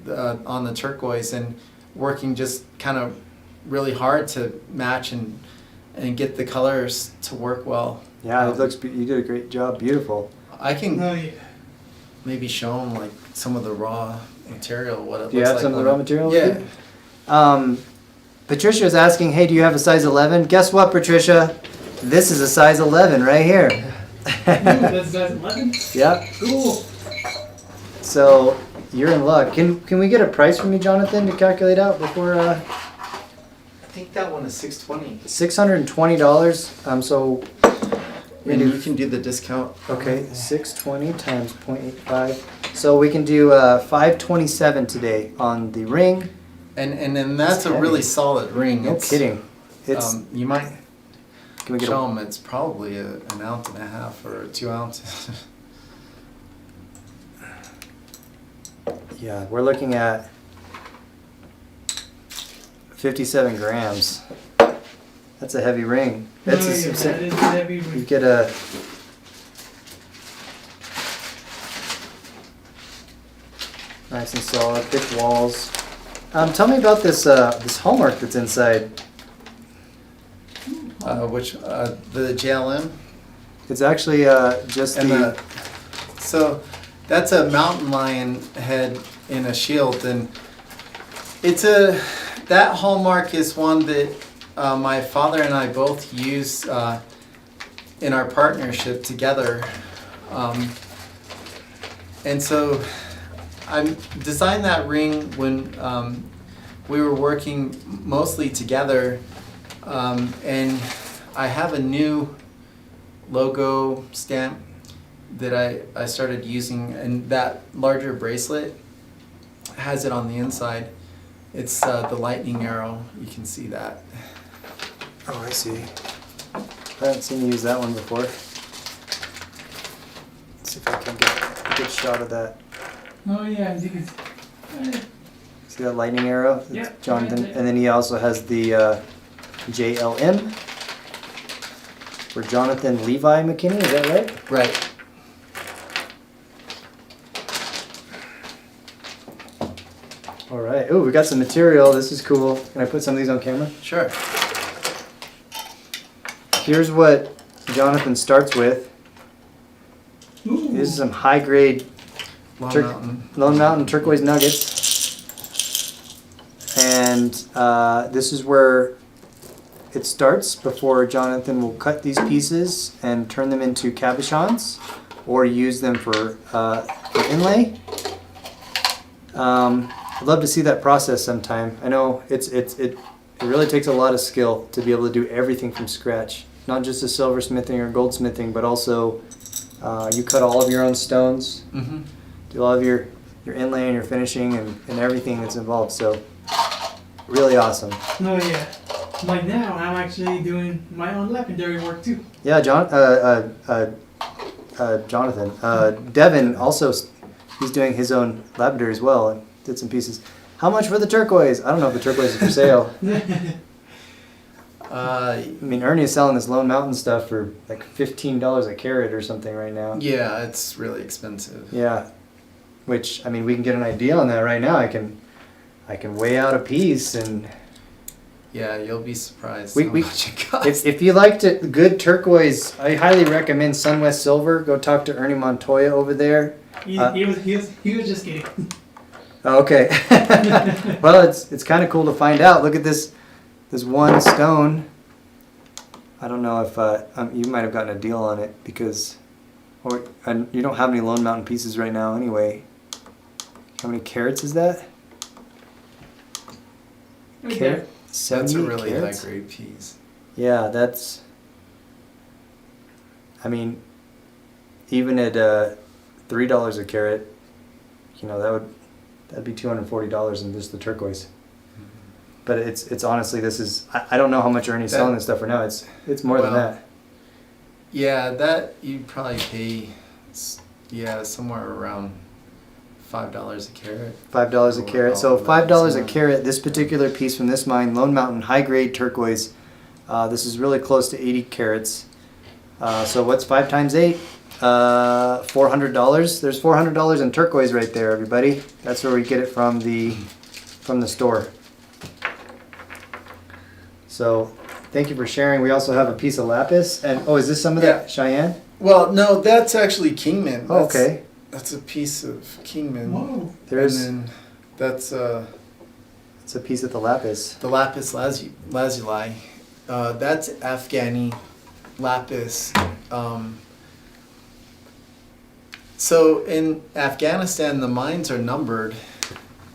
on the turquoise and working just kind of really hard to match and get the colors to work well. Yeah, it looks. You did a great job. Beautiful. I can Oh yeah. maybe show them like some of the raw material. What it Do you looks have like some of the when raw material? Yeah. With you? Patricia is asking, hey, do you have a size 11? Guess what, Patricia? This is a size 11 right here. Ooh, that's size 11. Yep. Cool. So you're in luck. Can we get a price from you, Jonathan, to calculate out before? I think that one is $620. $620. So And you can do the discount. okay, 620 times 0.85. So we can do 527 today on the ring. And then that's a heavy. really solid ring. No It's, kidding. It's. you might Can we get show a, them it's probably an ounce and a half or 2 ounces. Yeah, we're looking at 57 grams. That's a heavy ring. That's Oh, yeah, that is a heavy you ring. get a. Nice and solid, thick walls. Tell me about this this hallmark that's inside. The JLM It's actually just and the the So that's a mountain lion head in a shield, and that hallmark is one that my father and I both use in our partnership together. And so I designed that ring when we were working mostly together, and I have a new logo stamp that I started using, and that larger bracelet has it on the inside. It's the lightning arrow. You can see that. Oh, I see. I haven't seen you use that one before. Let's see if I can get a good shot of that. Oh yeah, I think it's. See that lightning arrow? That's Yeah, Jonathan. right there. And then he also has the JLM for Jonathan Levi McKinney, is that right? Right. All right. Ooh, we got some material. This is cool. Can I put some of these on camera? Sure. Here's what Jonathan starts with. Ooh. This is some high grade Lone Mountain turquoise nuggets. And this is where it starts before Jonathan will cut these pieces and turn them into cabochons or use them for inlay. I'd love to see that process sometime. I know it really takes a lot of skill to be able to do everything from scratch. Not just the silversmithing or goldsmithing, but also you cut all of your own stones. Mm-hmm. Do all of your inlay and your finishing and everything that's involved. So really awesome. Oh yeah. Like now, I'm actually doing my own lapidary work too. Yeah, Jonathan. Devin also, he's doing his own lapidary as well and did some pieces. How much for the turquoise? I don't know if the turquoise is for sale. I mean, Ernie is selling this Lone Mountain stuff for like $15 a carat or something right now. Yeah, it's really expensive. Yeah, which, I mean, we can get an idea on that right now. I can weigh out a piece and... Yeah, you'll be surprised We- how we- much it costs. If you liked it, good turquoise, I highly recommend Sunwest Silver. Go talk to Ernie Montoya over there. He was just kidding. Oh, okay. Well, it's kind of cool to find out. Look at this one stone. I don't know if you might have gotten a deal on it because, and you don't have any Lone Mountain pieces right now anyway. How many carats is that? Right Carat? there. That's a 78 really carats? high-grade piece. Yeah, that's. I mean, even at $3 a carat, you know, that'd be $240 in just the turquoise. But it's honestly, this is, I don't know how much Ernie's selling this stuff for now. It's more than Well, that. Yeah, that you'd probably pay, somewhere around $5 a carat. $5 a carat. So Oh, $5 a that's carat. This particular piece from this mine, Lone Mountain, high grade turquoise. This is really close to 80 carats. So what's 5 times 8? $400. There's $400 in turquoise right there, everybody. That's where we get it from the store. So thank you for sharing. We also have a piece of lapis. And oh, is this some of that Yeah. Cheyenne? Well, no, that's actually Kingman. Oh, okay. That's a piece of Kingman. Whoa. There's And then that's it's a piece of the lapis. the lapis lazuli. That's Afghani lapis. So in Afghanistan, the mines are numbered,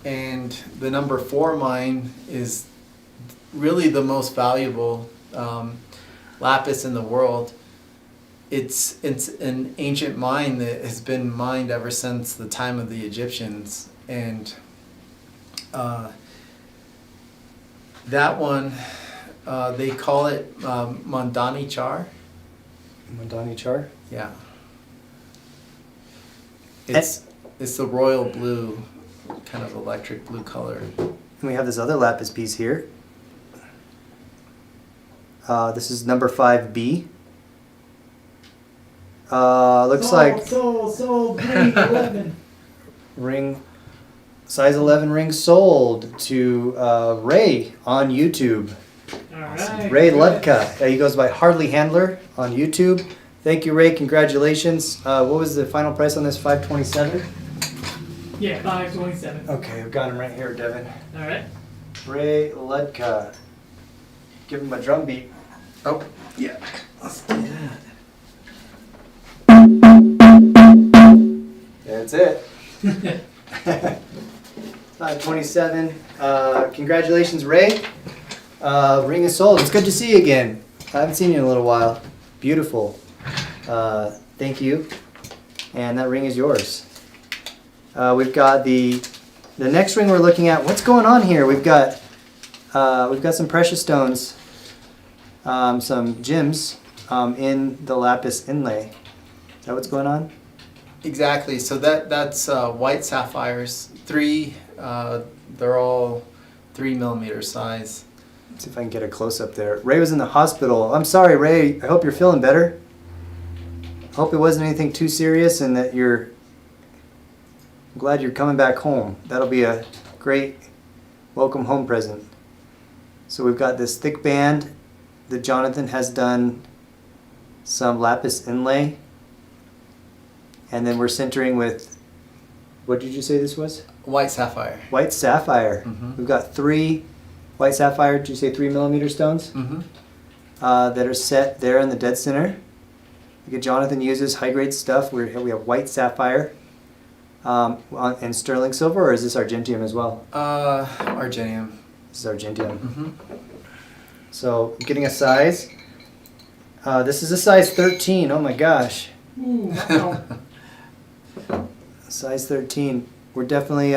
and the number 4 mine is really the most valuable lapis in the world. It's an ancient mine that has been mined ever since the time of the Egyptians, and that one they call it Mandani Char. Mandani char. Yeah. It's the royal blue, kind of electric blue color. And we have this other lapis piece here. This is number 5B. Looks like Sold, ring 11. ring, size 11 ring sold to Ray on YouTube. All right. Ray good. Ludka. He goes by Hardly Handler on YouTube. Thank you, Ray. Congratulations. What was the final price on this? $527. Yeah, 527. Okay, I've got him right here, Devin. All right. Ray Ledka. Give him a drum beat. Oh, yeah. Let's do that. That's it. 527. Congratulations, Ray. Ring is sold. It's good to see you again. I haven't seen you in a little while. Beautiful. Thank you. And that ring is yours. We've got the next ring we're looking at. What's going on here? We've got some precious stones, some gems in the Lapis inlay. Is that what's going on? Exactly. So that's white sapphires. They're all 3 millimeter size. Let's see if I can get a close up there. Ray was in the hospital. I'm sorry, Ray. I hope you're feeling better. I hope it wasn't anything too serious and that I'm glad you're coming back home. That'll be a great welcome home present. So we've got this thick band that Jonathan has done some lapis inlay. And then we're centering with, what did you say this was? White sapphire. White sapphire. Mhm. We've got 3 white sapphire, did you say 3 millimeter stones? Mm-hmm. That are set there in the dead center. Jonathan uses high grade stuff. We have white sapphire and sterling silver, or is this argentium as well? Argentium. This is argentium. Mm-hmm. So I'm getting a size. This is a size 13. Oh my gosh. Ooh, wow. Size 13. We're definitely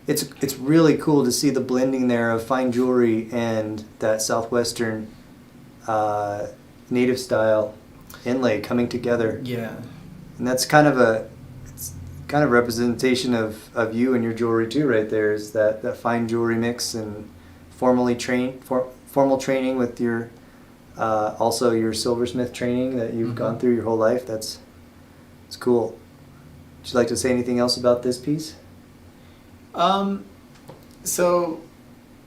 it's really cool to see the blending there of fine jewelry and that southwestern native style inlay coming together. Yeah. And that's kind of representation of you and your jewelry too, right there, is that fine jewelry mix and formal training with your also your silversmith training that you've gone through your whole life. It's cool. Would you like to say anything else about this piece? So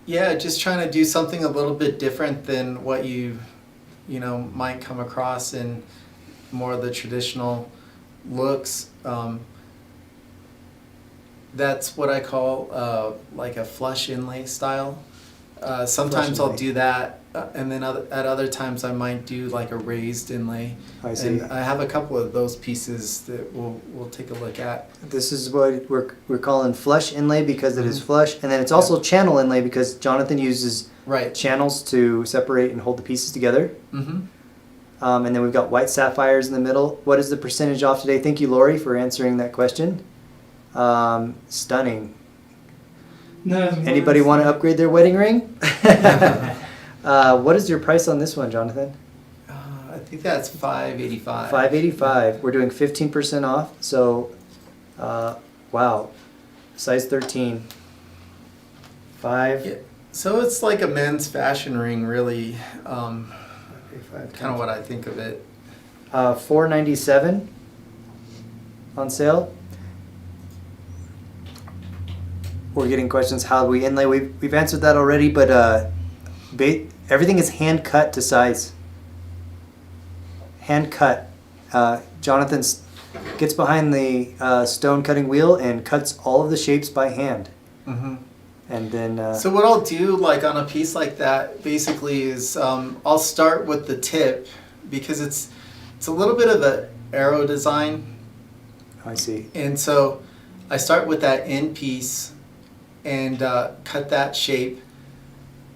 yeah, just trying to do something a little bit different than what you might come across in more of the traditional looks. That's what I call like a flush inlay style. Sometimes I'll do that, and then at other times I might do like a raised inlay. I see. And I have a couple of those pieces that we'll take a look at. This is what we're calling flush inlay because it is flush, and then it's also channel inlay because Jonathan uses Right. channels to separate and hold the pieces together. Mm-hmm. And then we've got white sapphires in the middle. What is the percentage off today? Thank you, Lori, for answering that question. Stunning. No, Anybody want to upgrade their wedding ring? What is your price on this one, Jonathan? I think that's $585. $585. We're doing 15% off. So, wow, size 13. Yeah. So it's like a men's fashion ring, really. Kind of what I think of it. $497 on sale. We're getting questions. How do we inlay? We've answered that already, but everything is hand cut to size. Hand cut. Jonathan gets behind the stone cutting wheel and cuts all of the shapes by hand. Mm-hmm. And then. So what I'll do, like on a piece like that, basically is I'll start with the tip because it's a little bit of an arrow design. I see. And so I start with that end piece and cut that shape.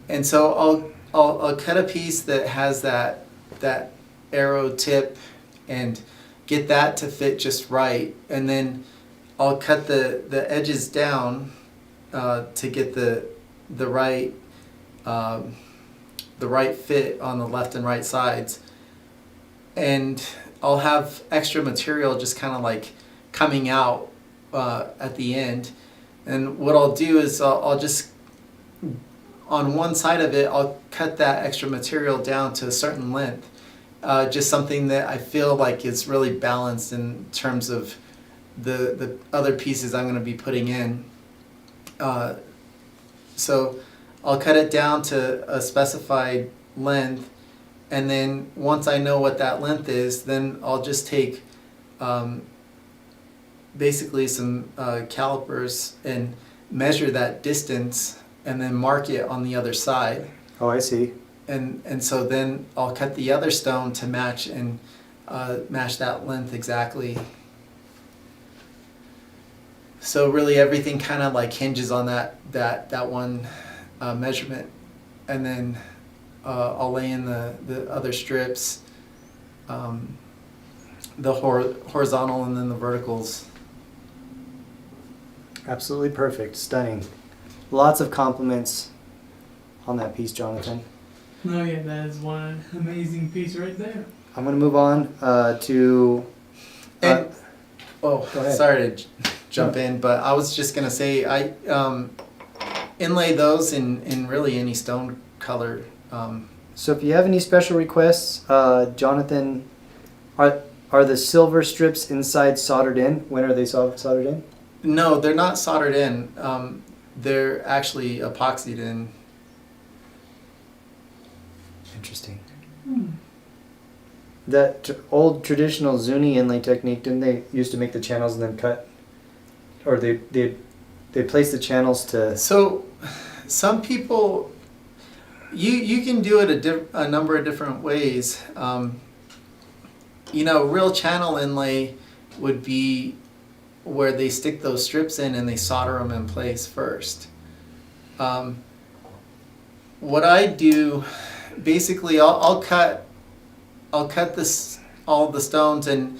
And so I'll cut a piece that has that arrow tip and get that to fit just right. And then I'll cut the edges down to get the right fit on the left and right sides. And I'll have extra material just kind of like coming out at the end. And what I'll do is I'll just, on one side of it, I'll cut that extra material down to a certain length. Just something that I feel like is really balanced in terms of the other pieces I'm going to be putting in. So I'll cut it down to a specified length, And then once I know what that length is, then I'll just take basically some calipers and measure that distance and then mark it on the other side. Oh, I see. And so then I'll cut the other stone to match and match that length exactly. So really everything kind of like hinges on that one measurement, and then I'll lay in the other strips, the horizontal and then the verticals. Absolutely perfect. Stunning. Lots of compliments on that piece, Jonathan. Oh yeah, that is one amazing piece right there. I'm going to move on to... And, go ahead. sorry to jump in, but I was just going to say, I inlay those in really any stone color. So if you have any special requests, Jonathan, are the silver strips inside soldered in? When are they soldered in? No, they're not soldered in. They're actually epoxied in. Interesting. Hmm. That old traditional Zuni inlay technique, didn't they used to make the channels and then cut? Or they place the channels to... So some people, you can do it a number of different ways. You know, real channel inlay would be where they stick those strips in and they solder them in place first. What I do, basically, I'll cut this all the stones and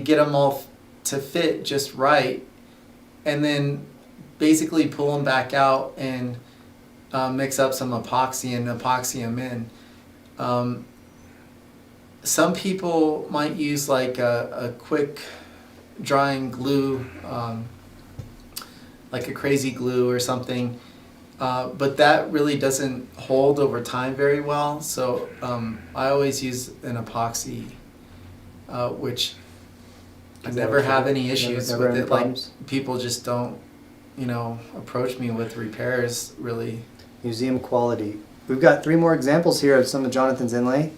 get them all to fit just right, and then basically pull them back out and mix up some epoxy and epoxy them in. Some people might use like a quick drying glue, like a crazy glue or something, but that really doesn't hold over time very well. So I always use an epoxy, which I never have any issues with it. Like, people just don't, approach me with repairs really. Museum quality. We've got 3 more examples here of some of Jonathan's inlay.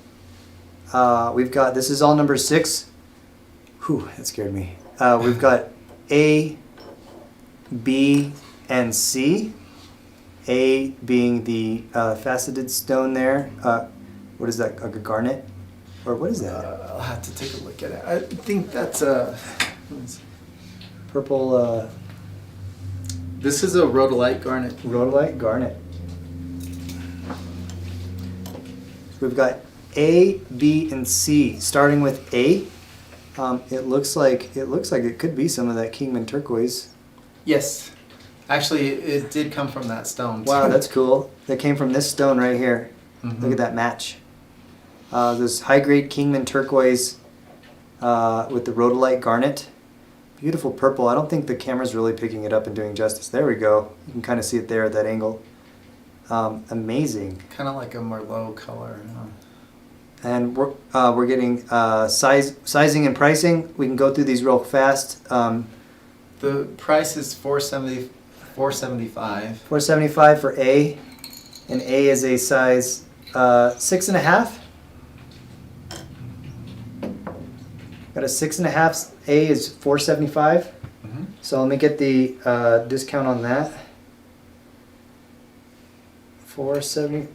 We've got, this is all number 6. Whew, that scared me. We've got A, B, and C. A being the faceted stone there. What is that, like a garnet? Or what is that? I'll have to take a look at it. I think that's a... Purple This is a rhodolite garnet. rhodolite garnet. We've got A, B, and C. Starting with A, it looks like it could be some of that Kingman turquoise. Yes. Actually, it did come from that stone. Wow, that's cool. That came from this stone right here. Mm-hmm. Look at that match. This high-grade Kingman turquoise with the rhodolite garnet. Beautiful purple. I don't think the camera's really picking it up and doing justice. There we go. You can kind of see it there at that angle. Amazing. Kind of like a Merlot color. And we're getting sizing and pricing. We can go through these real fast. The price is $475. $475 for A, and A is a size 6.5. Got a 6.5. A is $475. Mm-hmm. So let me get the discount on that. $475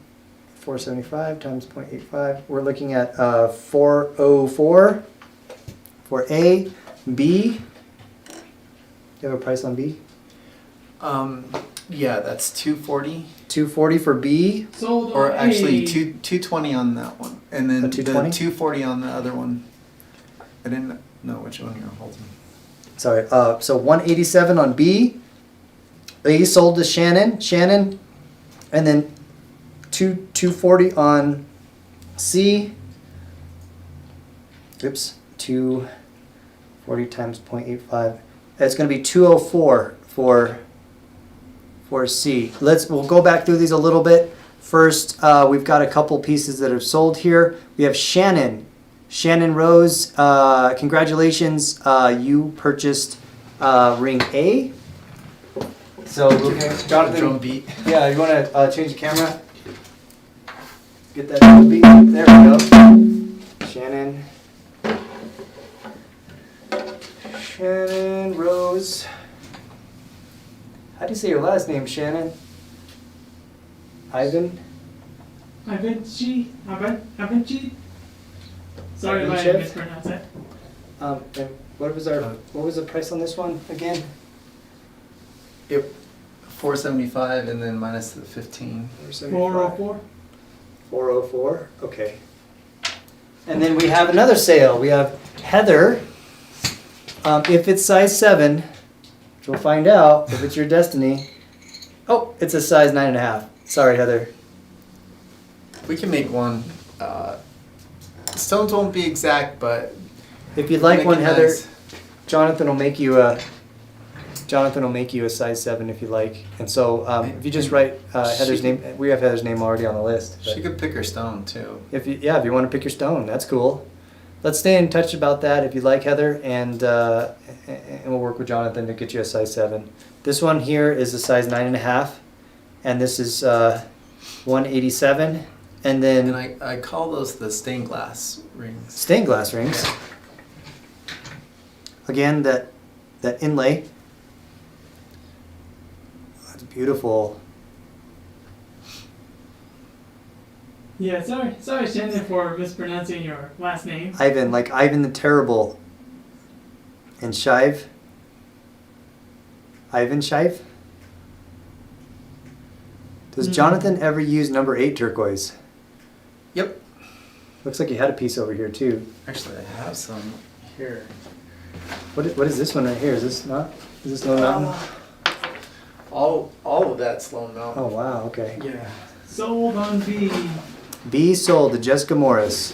times 0.85. We're looking at $404 for A. B. Do you have a price on B? Yeah, that's $240. $240 for B. Sold Or on actually, A. $220 on that one, and then A the $220? $240 on the other one. I didn't know which one you're holding. Sorry. So $187 on B. A sold to Shannon. And then $240 on C. Oops. 240 times 0.85. It's going to be $204 for C. We'll go back through these a little bit. First, we've got a couple pieces that are sold here. We have Shannon Rose. Congratulations, you purchased ring A. So Jonathan, Drum beat. yeah, you want to change the camera? Get that drum beat. There we go. Shannon Rose. How do you say your last name, Shannon? Ivan? Ivanchi? Sorry if I Ivanchev? mispronounced that. And what was the price on this one again? Yep. 475 and then minus the 15. 404? 404. Okay. And then we have another sale. We have Heather. If it's size 7, which we'll find out if it's your destiny. Oh, it's a size 9.5. Sorry, Heather. We can make one. Stones won't be exact, but If you'd like make one, it Heather, nice. Jonathan will make you a size 7 if you like. And so if you just write Heather's name, we have Heather's name already on the list. She could pick her stone too. If you want to pick your stone, that's cool. Let's stay in touch about that if you'd like, Heather, and we'll work with Jonathan to get you a size 7. This one here is a size 9.5, and this is 187, and then And I call those the stained glass rings. stained glass rings. Yeah. Again, that inlay. That's beautiful. Yeah, sorry, Shannon, for mispronouncing your last name. Ivan, like Ivan the Terrible. And Shive. Ivan Shive. Does Jonathan ever use number 8 turquoise? Yep. Looks like you had a piece over here too. Actually, I have some here. What is this one right here? Is this not? Is this Lone Mountain? All of that's Lone Mountain. Oh wow, okay. Yeah. Sold on B. B sold to Jessica Morris.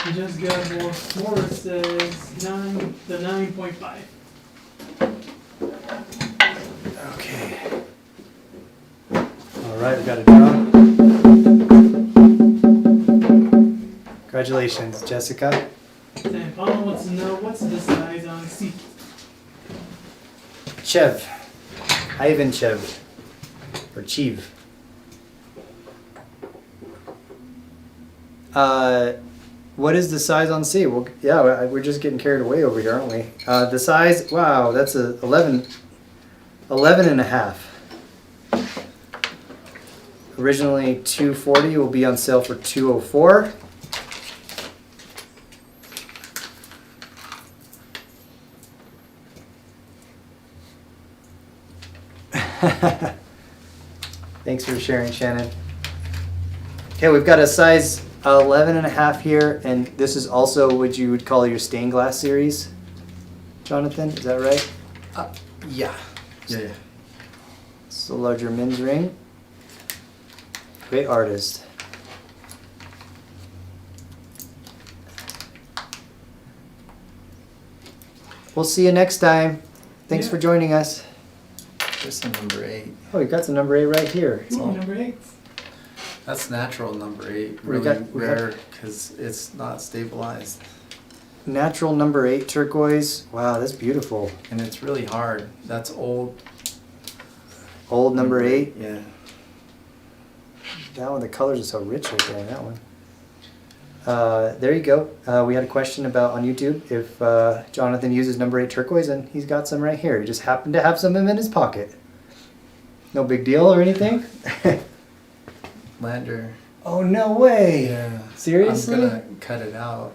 We just got more. Morris says 9.5. Okay. All right, we got a draw. Congratulations, Jessica. And Paula wants to know what's the size on C. Chev. Ivan Chev. Or Cheev. What is the size on C? Well, yeah, we're just getting carried away over here, aren't we? The size, wow, that's a 11 and a half. Originally $240, will be on sale for $204. Thanks for sharing, Shannon. Okay, we've got a size 11 and a half here, and this is also what you would call your stained glass series, Jonathan, is that right? Yeah. Yeah. It's a larger men's ring. Great artist. We'll see you next time. Thanks Yeah. for joining us. There's some number 8. Oh, we've got some number 8 right here. Ooh, number 8. That's natural number 8. We Really got- rare because it's not stabilized. Natural number 8 turquoise. Wow, that's beautiful. And it's really hard. That's old. Old number 8. Yeah. That one, the colors are so rich right there in that one. There you go. We had a question about on YouTube if Jonathan uses number 8 turquoise, and he's got some right here. He just happened to have some of them in his pocket. No big deal or anything? Lander. Oh, no way. Yeah. Seriously? I'm gonna cut it out.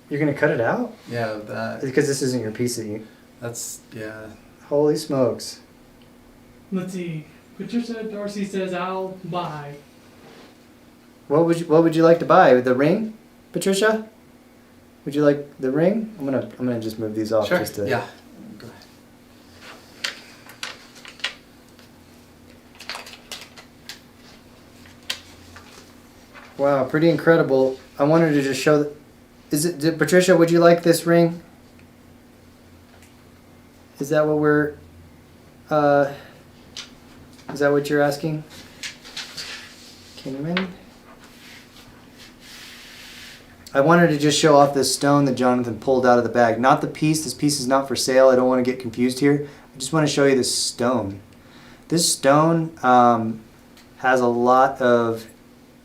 You're going to cut it out? Yeah, that. Because this isn't your piece that you... That's, yeah. Holy smokes. Let's see. Patricia Darcy says I'll buy. What would you like to buy? The ring, Patricia? Would you like the ring? I'm gonna just move these off Sure. just to... Yeah. Go ahead. Wow, pretty incredible. I wanted to just show... Patricia, would you like this ring? Is that what we're... is that what you're asking? Kinnaman? I wanted to just show off this stone that Jonathan pulled out of the bag. Not the piece. This piece is not for sale. I don't want to get confused here. I just want to show you this stone. This stone has a lot of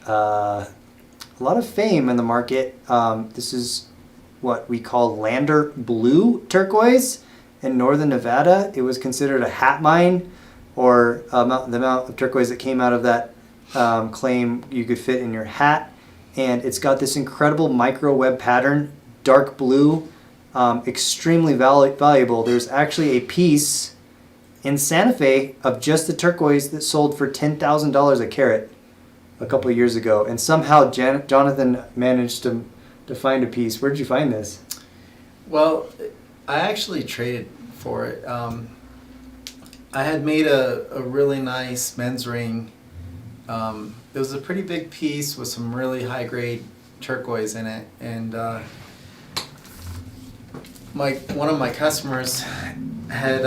fame in the market. This is what we call Lander Blue turquoise in northern Nevada. It was considered a hat mine, or the amount of turquoise that came out of that claim you could fit in your hat. And it's got this incredible micro web pattern, dark blue, extremely valuable. There's actually a piece in Santa Fe of just the turquoise that sold for $10,000 a carat a couple of years ago. And somehow Jonathan managed to find a piece. Where did you find this? Well, I actually traded for it. I had made a really nice men's ring. It was a pretty big piece with some really high grade turquoise in it, and one of my customers had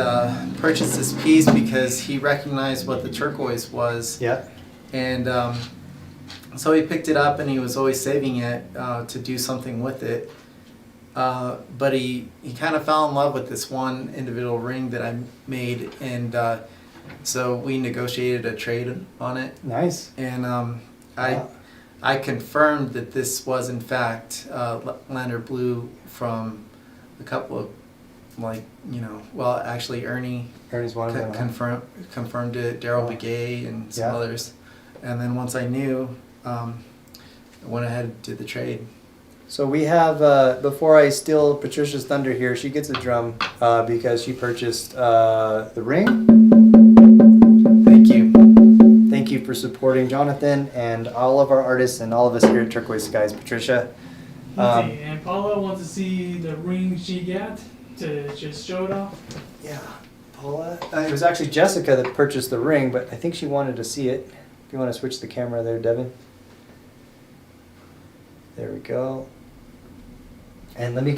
purchased this piece because he recognized what the turquoise was. Yeah. And so he picked it up and he was always saving it to do something with it. But he kind of fell in love with this one individual ring that I made, and so we negotiated a trade on it. Nice. And Wow. I confirmed that this was in fact Lander Blue from a couple of, actually Ernie's one of them. confirmed it, Daryl Begay and some others. And then once I knew, I went ahead and did the trade. So we have, before I steal Patricia's thunder here, she gets a drum because she purchased the ring. Thank you. Thank you for supporting Jonathan and all of our artists and all of us here at Turquoise Skies, Patricia. And Paula wants to see the ring she got to just show it off. Yeah, Paula. It was actually Jessica that purchased the ring, but I think she wanted to see it. If you want to switch the camera there, Devin. There we go. And let me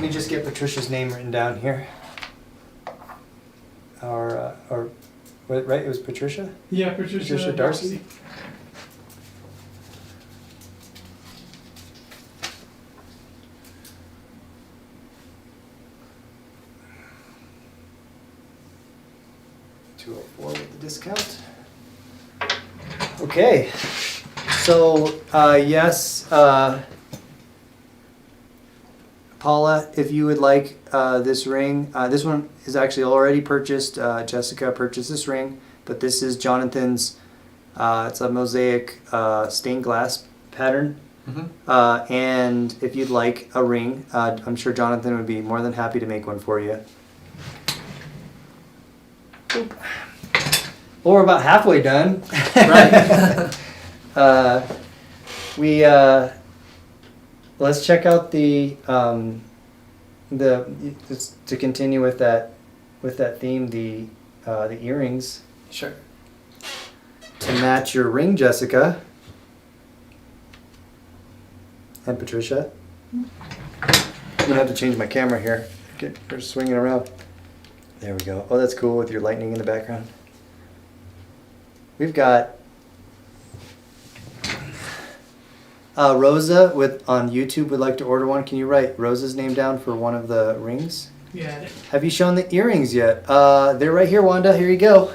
just get Patricia's name written down here. Right? It was Patricia? Yeah, Patricia Darcy. $204 with the discount. Okay. So yes, Paula, if you would like this ring, this one is actually already purchased. Jessica purchased this ring, but this is Jonathan's. It's a mosaic stained glass pattern. Mm-hmm. And if you'd like a ring, I'm sure Jonathan would be more than happy to make one for you. Well, we're about halfway done. Right. Let's check out to continue with that theme, the earrings. Sure. To match your ring, Jessica and Patricia. I'm gonna have to change my camera here. We're swinging around. There we go. Oh, that's cool with your lightning in the background. We've got Rosa on YouTube would like to order one. Can you write Rosa's name down for one of the rings? Yeah. Have you shown the earrings yet? They're right here, Wanda. Here you go.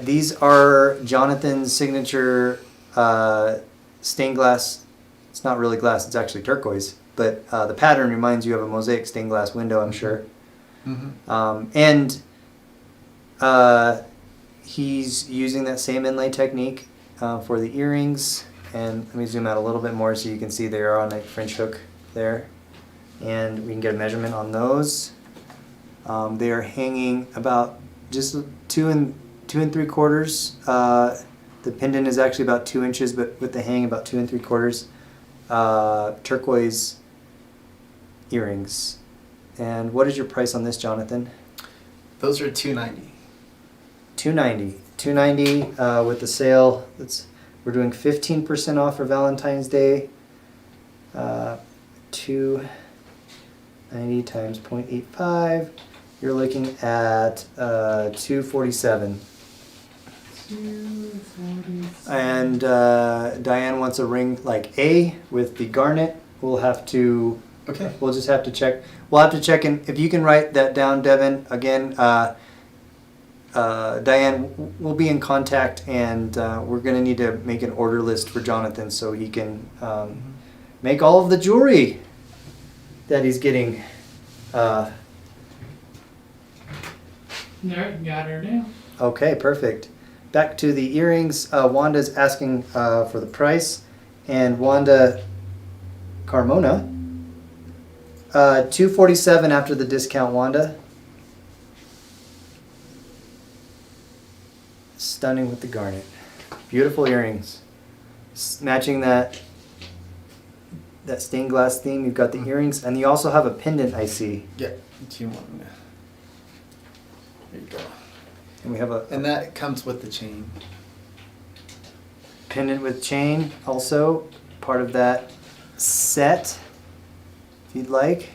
These are Jonathan's signature stained glass. It's not really glass. It's actually turquoise. But the pattern reminds you of a mosaic stained glass window, I'm sure. Mm-hmm. And he's using that same inlay technique for the earrings. And let me zoom out a little bit more so you can see they are on a French hook there. And we can get a measurement on those. They are hanging about just 2 3/4. The pendant is actually about 2 inches, but with the hang about 2 3/4. Turquoise earrings. And what is your price on this, Jonathan? Those are $290. $290 with the sale. We're doing 15% off for Valentine's Day. 290 times 0.85. You're looking at $247. 240. And Diane wants a ring like A with the garnet. We'll have to. Okay. We'll just have to check. We'll have to check in. If you can write that down, Devin. Again, Diane, we'll be in contact, and we're gonna need to make an order list for Jonathan so he can make all of the jewelry that he's getting. Alright, got her down. Okay, perfect. Back to the earrings. Wanda's asking for the price, and Wanda Carmona, $247 after the discount. Wanda, stunning with the garnet, beautiful earrings, matching that stained glass theme. You've got the earrings, and you also have a pendant. I see. Yeah. Do you want? There you go. And we have a And that comes with the chain. pendant with chain, also part of that set, if you'd like.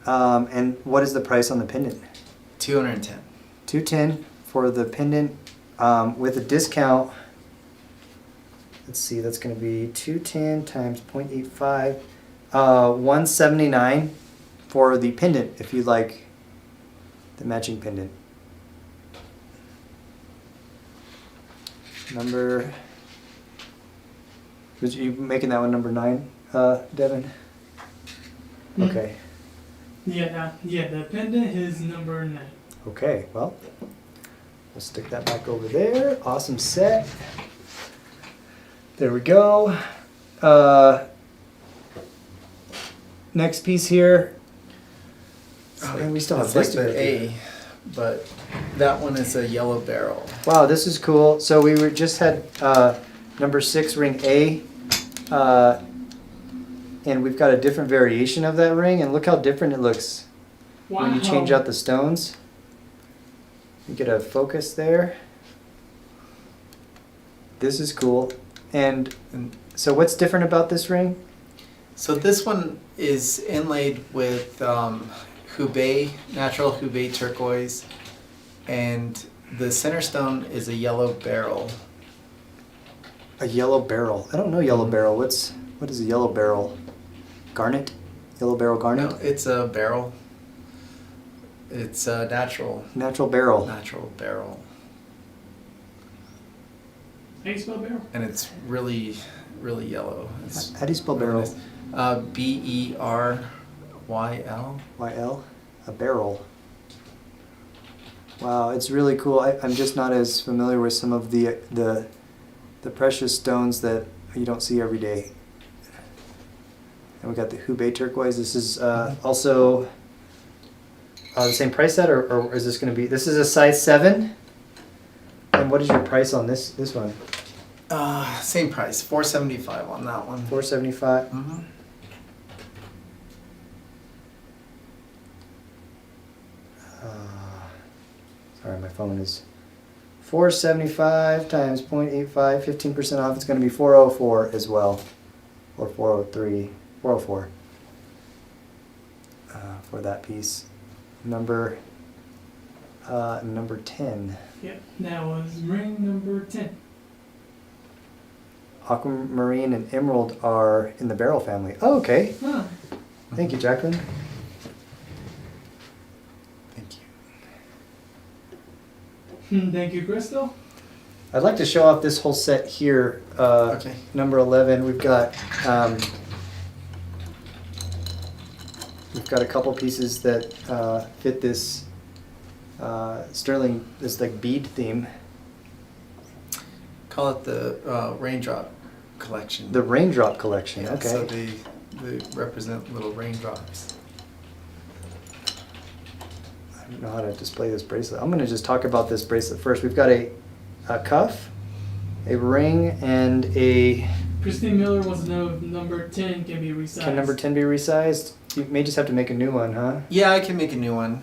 And what is the price on the pendant? 210. $210 for the pendant with a discount. Let's see, that's going to be 210 times 0.85, $179 for the pendant if you'd like the matching pendant. Number, was you making that one number 9, Devin? Hmm. Okay. Yeah, the pendant is number 9. Okay, well, we'll stick that back over there. Awesome set. There we go. Next piece here. Oh, and we still have It's this like to the go through. A, but that one is a yellow barrel. Wow, this is cool. So we were just had number 6 ring A, and we've got a different variation of that ring, and look how different it looks when you change out the stones. You get a focus there. This is cool. And so what's different about this ring? So this one is inlaid with Hubei, natural Hubei turquoise, and the center stone is a yellow beryl. A yellow beryl. I don't know yellow beryl. What is a yellow beryl? Garnet? Yellow beryl garnet? No, it's a beryl. It's a natural Natural beryl. beryl. How do you spell barrel? And it's really, really yellow. It's How do you spell really beryl? nice. Beryl. Y-L? A barrel. Wow, it's really cool. I'm just not as familiar with some of the precious stones that you don't see every day. And we got the Hubei turquoise. This is also the same price set, or is this going to be? This is a size 7. And what is your price on this one? Same price, $475 on that one. $475. Mm-hmm. Sorry, my phone is $475 times 0.85, 15% off. It's going to be $404 as well, or $403, $404 for that piece. Number 10. Yep, that was ring number 10. Aquamarine and Emerald are in the barrel family. Oh, okay. Huh. Thank you, Jacqueline. Thank you. Thank you, Crystal. I'd like to show off this whole set here. Okay. Number 11, we've got a couple pieces that fit this sterling, this like bead theme. Call it the raindrop collection. The raindrop collection. Yeah, Okay. So they represent little raindrops. I don't know how to display this bracelet. I'm going to just talk about this bracelet first. We've got a cuff, a ring, and a... Christine Miller wants to know if number 10 can be resized. Can number 10 be resized? You may just have to make a new one, huh? Yeah, I can make a new one.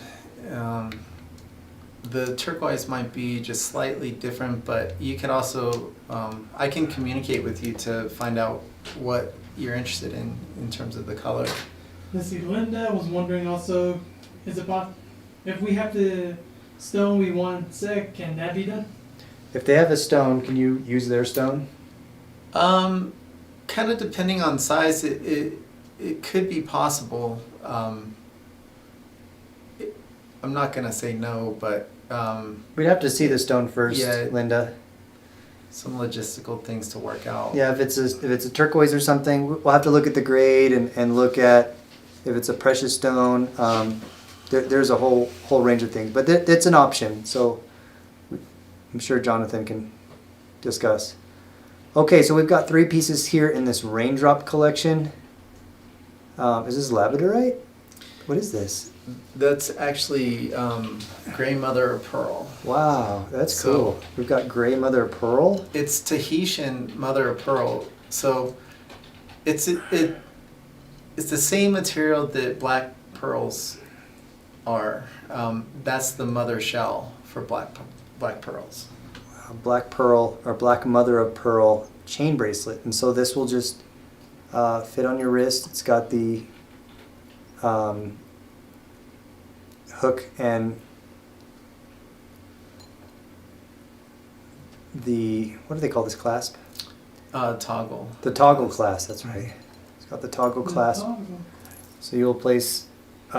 The turquoise might be just slightly different, but you can also, I can communicate with you to find out what you're interested in terms of the color. Let's see, Linda was wondering also, is it possible if we have to stone we want set, can that be done? If they have a stone, can you use their stone? Kind of depending on size, it could be possible. I'm not gonna say no, but We'd have to see the stone first, Yeah. Linda. some logistical things to work out. Yeah, if it's a turquoise or something, we'll have to look at the grade and look at if it's a precious stone. There's a whole range of things, but it's an option. So I'm sure Jonathan can discuss. Okay, so we've got 3 pieces here in this raindrop collection. Is this labradorite? What is this? That's actually gray mother of pearl. Wow, that's So- cool. We've got gray mother of pearl. It's Tahitian mother of pearl. So it's the same material that black pearls are. That's the mother shell for black pearls. A black pearl or black mother of pearl chain bracelet, and so this will just fit on your wrist. It's got the hook and the, what do they call this clasp? Toggle. The toggle clasp. That's right. It's got the toggle clasp. Oh, So you'll place it's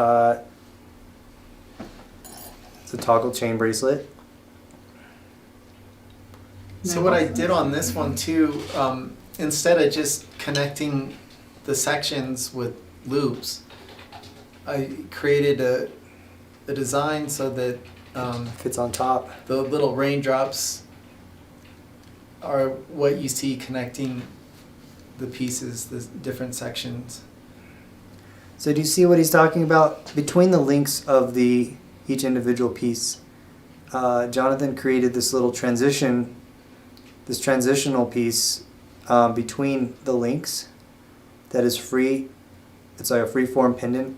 a toggle chain bracelet. So what I did on this one too, instead of just connecting the sections with loops, I created a design so that Fits on top. the little raindrops are what you see connecting the pieces, the different sections. So do you see what he's talking about? Between the links of each individual piece, Jonathan created this little transitional piece between the links that is free. It's like a free form pendant,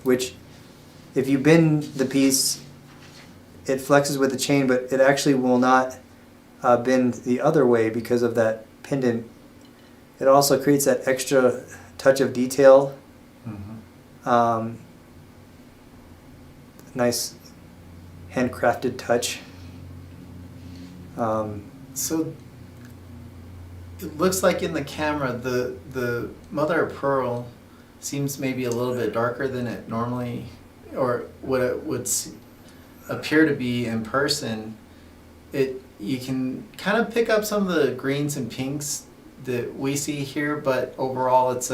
which if you bend the piece, it flexes with the chain, but it actually will not bend the other way because of that pendant. It also creates that extra touch of detail. Nice handcrafted touch. So it looks like in the camera the mother of pearl seems maybe a little bit darker than it normally, or what it would appear to be in person. You can kind of pick up some of the greens and pinks that we see here, but overall it's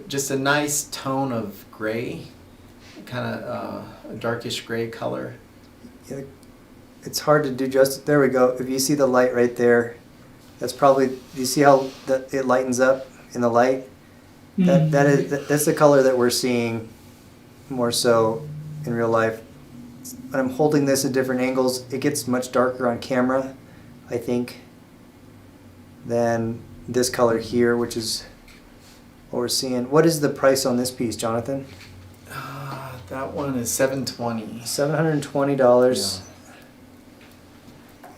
just a nice tone of gray, kind of a darkish gray color. Yeah, it's hard to do justice. There we go. If you see the light right there, that's probably. Do you see how it lightens up in the light? That's the color that we're seeing more so in real life. When I'm holding this at different angles, it gets much darker on camera, I think, than this color here, which is what we're seeing. What is the price on this piece, Jonathan? That one is $720. $720.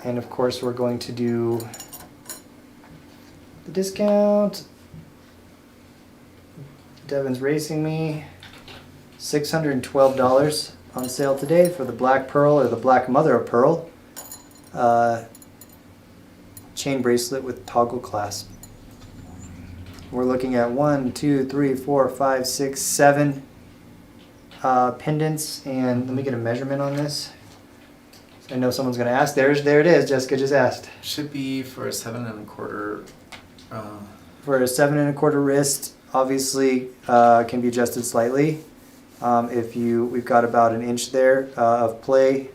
And of course we're going to do the discount. Devin's racing me. $612 on sale today for the black pearl or the black mother of pearl. Chain bracelet with toggle clasp. We're looking at 1, 2, 3, 4, 5, 6, 7 pendants, and let me get a measurement on this. I know someone's going to ask. There it is. Jessica just asked. Should be for a 7 1/4. For a 7 1/4 wrist, obviously can be adjusted slightly. We've got about an inch there of play,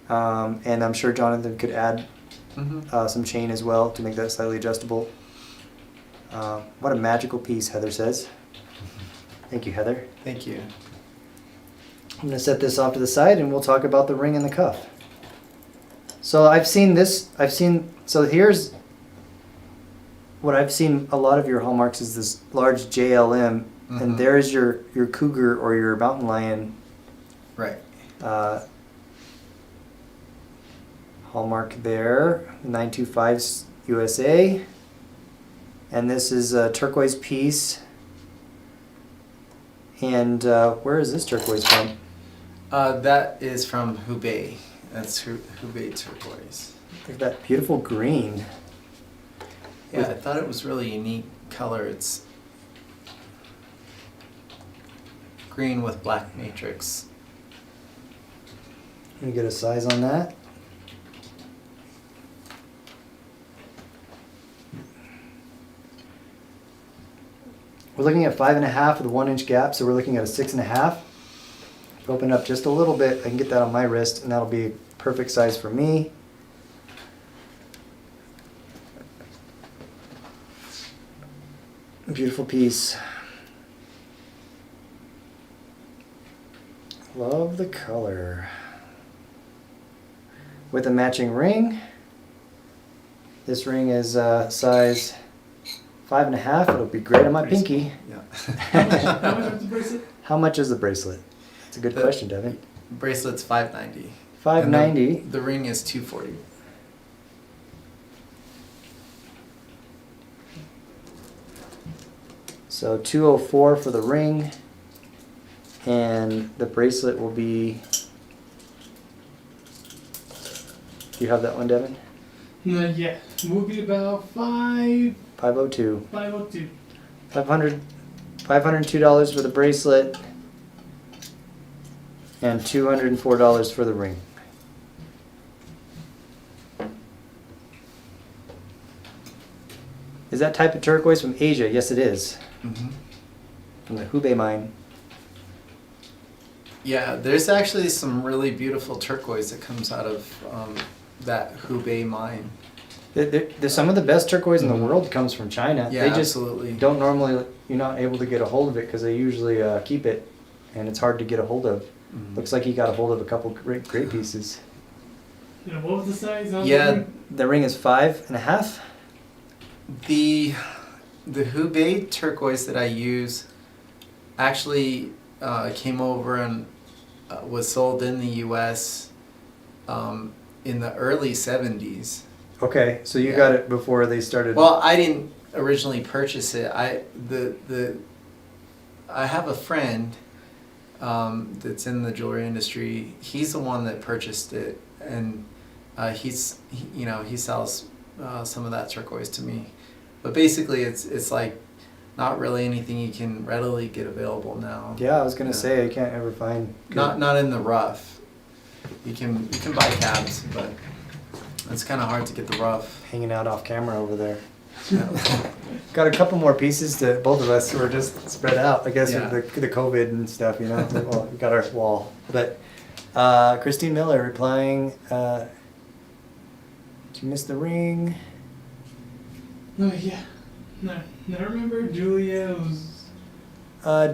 and I'm sure Jonathan could add some chain as well to make that slightly adjustable. What a magical piece, Heather says. Thank you, Heather. Thank you. I'm going to set this off to the side and we'll talk about the ring and the cuff. So so here's what I've seen a lot of your hallmarks is this large JLM, and there's your cougar or your mountain lion Right. hallmark there, 925 USA. And this is a turquoise piece. And where is this turquoise from? That is from Hubei. That's Hubei turquoise. Look at that beautiful green. Yeah, I thought it was really unique color. It's green with black matrix. Let me get a size on that. We're looking at 5.5 with a 1-inch gap, so we're looking at a 6.5. Open it up just a little bit. I can get that on my wrist, and that'll be perfect size for me. Beautiful piece. Love the color. With a matching ring. This ring is size 5.5. It'll be great on my pinky. Yeah. How much is the bracelet? How much is the bracelet? That's a good question, Devin. Bracelet's $590. $590. The ring is $240. So $204 for the ring, and the bracelet will be. Do you have that one, Devin? No, yeah. We'll be about 502. 502. 502. $502 for the bracelet, and $204 for the ring. Is that type of turquoise from Asia? Yes, it is. Mm-hmm. From the Hubei mine. Yeah, there's actually some really beautiful turquoise that comes out of that Hubei mine. Some of the best turquoise in the world comes from China. Yeah, they just absolutely. don't normally, you're not able to get a hold of it because they usually keep it, and it's hard to get a hold of. Mhm. Looks like he got a hold of a couple great pieces. Yeah, what was the size on Yeah. the ring? The ring is 5.5. The Hubei turquoise that I use actually came over and was sold in the U.S. In the early 70s. Okay, so you Yeah. got it before they started. Well, I didn't originally purchase it. I have a friend that's in the jewelry industry. He's the one that purchased it, and he sells some of that turquoise to me. But basically, it's like not really anything you can readily get available now. Yeah, I was gonna say I can't ever find. good- Not in the rough. You can buy cabs, but it's kind of hard to get the rough. Hanging out off camera over there. Yeah. Got a couple more pieces to both of us. We're just spread out, I guess, Yeah. with the COVID and stuff, you know. Well, we got our wall. But Christine Miller replying, did you miss the ring? Oh, yeah. No, I remember Julia was.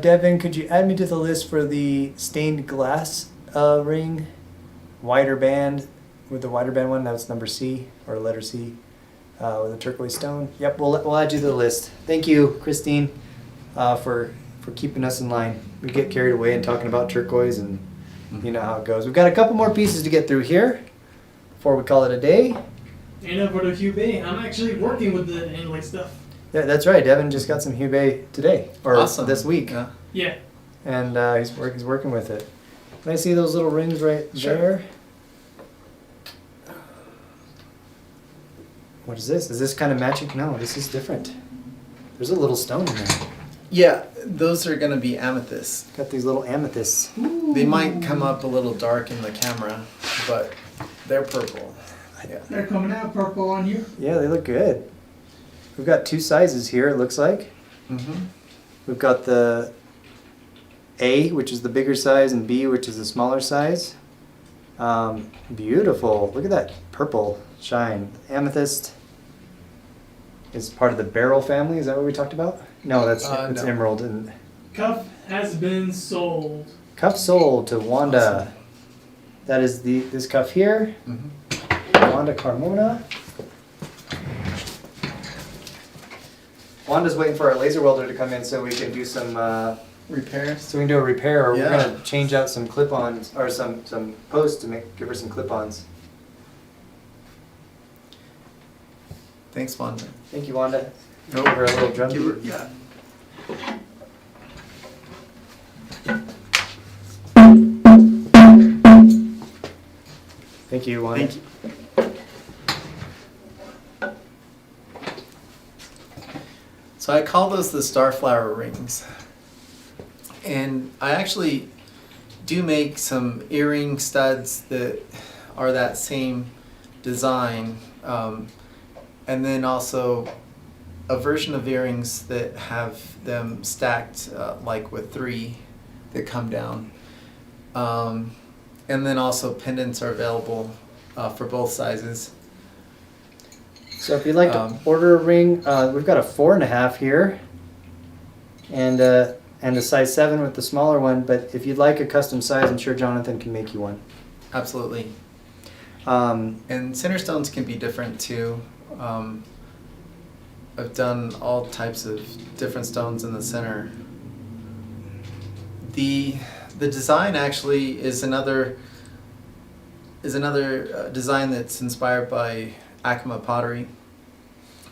Devin, could you add me to the list for the stained glass ring? Wider band, with the wider band one, that's number C, or letter C, with a turquoise stone. Yep, we'll add you to the list. Thank you, Christine, for keeping us in line. We get carried away and talking about turquoise, and you know how it goes. We've got a couple more pieces to get through here before we call it a day. And over to Hubei. I'm actually working with the inlay stuff. Yeah, that's right. Devin just got some Hubei today, or Awesome. this week, Yeah. Yeah. and he's working with it. Can I see those little rings right Sure. there? What is this? Is this kind of magic? No, this is different. There's a little stone in there. Yeah, those are gonna be amethysts. Got these little amethysts. They might come up a little dark in the camera, but they're purple. Yeah. They're coming out purple on you. Yeah, they look good. We've got two sizes here, it looks like. Mm-hmm. We've got the A, which is the bigger size, and B, which is the smaller size. Beautiful. Look at that purple shine. Amethyst is part of the beryl family. Is that what we talked about? No, that's it's No. emerald. And Cuff has been sold. cuff sold to Wanda. Awesome. That is this cuff here. Mm-hmm. Wanda Carmona. Wanda's waiting for our laser welder to come in so we can do some Repairs. so we can do a repair, or Yeah. we're gonna change out some clip-ons or some posts to give her some clip-ons. Thanks, Wanda. Thank you, Wanda. Nope. Give her a little drum Give her, beat. yeah. Thank you, Juan. Thank you. So I call those the starflower rings. And I actually do make some earring studs that are that same design. And then also a version of earrings that have them stacked like with 3 that come down. And then also pendants are available for both sizes. So if you'd like to order a ring, we've got a 4.5 here, and a size 7 with the smaller one. But if you'd like a custom size, I'm sure Jonathan can make you one. Absolutely. And center stones can be different too. I've done all types of different stones in the center. The design actually is another design that's inspired by Acoma pottery.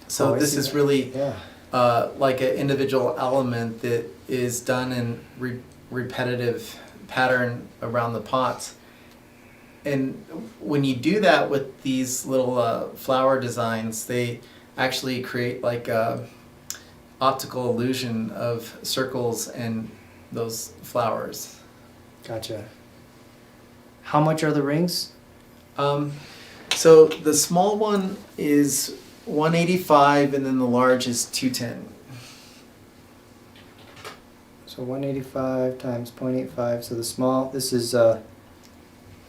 So this is really like an individual element that is done in repetitive pattern around the pots. And when you do that with these little flower designs, they actually create like a optical illusion of circles and those flowers. Gotcha. How much are the rings? So the small one is $185, and then the large is $210. So 185 times 0.85. So the small, this is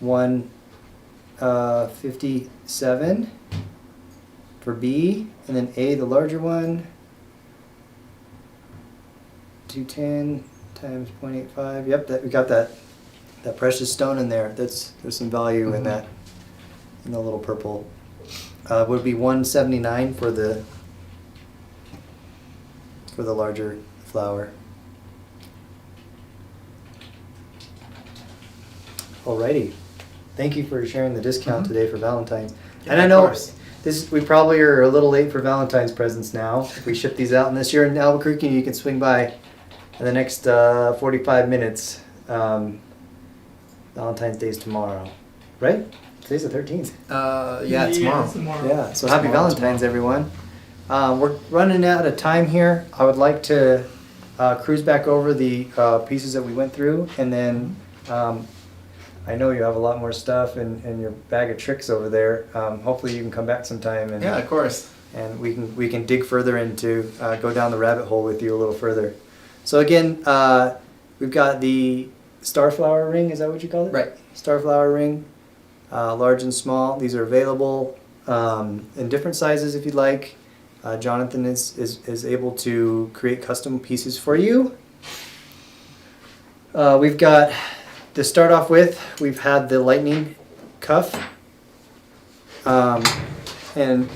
157 for B, and then A, the larger one, 210 times 0.85. Yep, that we got that precious stone in there. There's some value in that, in the little purple. Would be 179 for the larger flower. Alrighty, thank you for sharing the discount today for Valentine's. Yeah, and I of know course. we probably are a little late for Valentine's presents now. If we ship these out, and this year in Albuquerque, you can swing by in the next 45 minutes. Valentine's Day is tomorrow, right? Today's the 13th. Yeah, tomorrow. Yeah, so happy Valentine's, everyone. We're running out of time here. I would like to cruise back over the pieces that we went through, and then I know you have a lot more stuff in your bag of tricks over there. Hopefully you can come back sometime, and Yeah, of course. and we can dig further into go down the rabbit hole with you a little further. So again, we've got the starflower ring. Is that what you call it? Right. Starflower ring, large and small. These are available in different sizes if you'd like. Jonathan is able to create custom pieces for you. We've got, to start off with, we've had the lightning cuff. And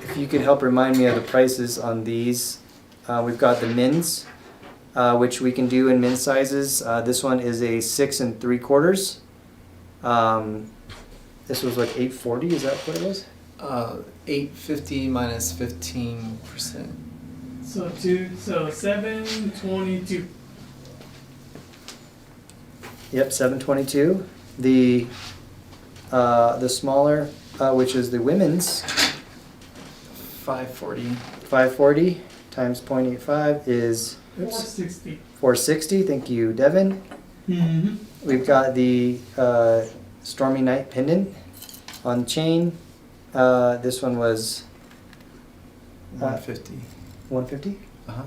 if you could help remind me of the prices on these. We've got the mins, which we can do in min sizes. This one is a 6 3/4. This was like $840. Is that what it was? $850 minus 15%. So 722. Yep, 722. The smaller, which is the women's, 540. 540 times 0.85 is 460. 460. Thank you, Devin. Mm-hmm. We've got the Stormy Night pendant on chain. This one was 150. 150. Uh-huh.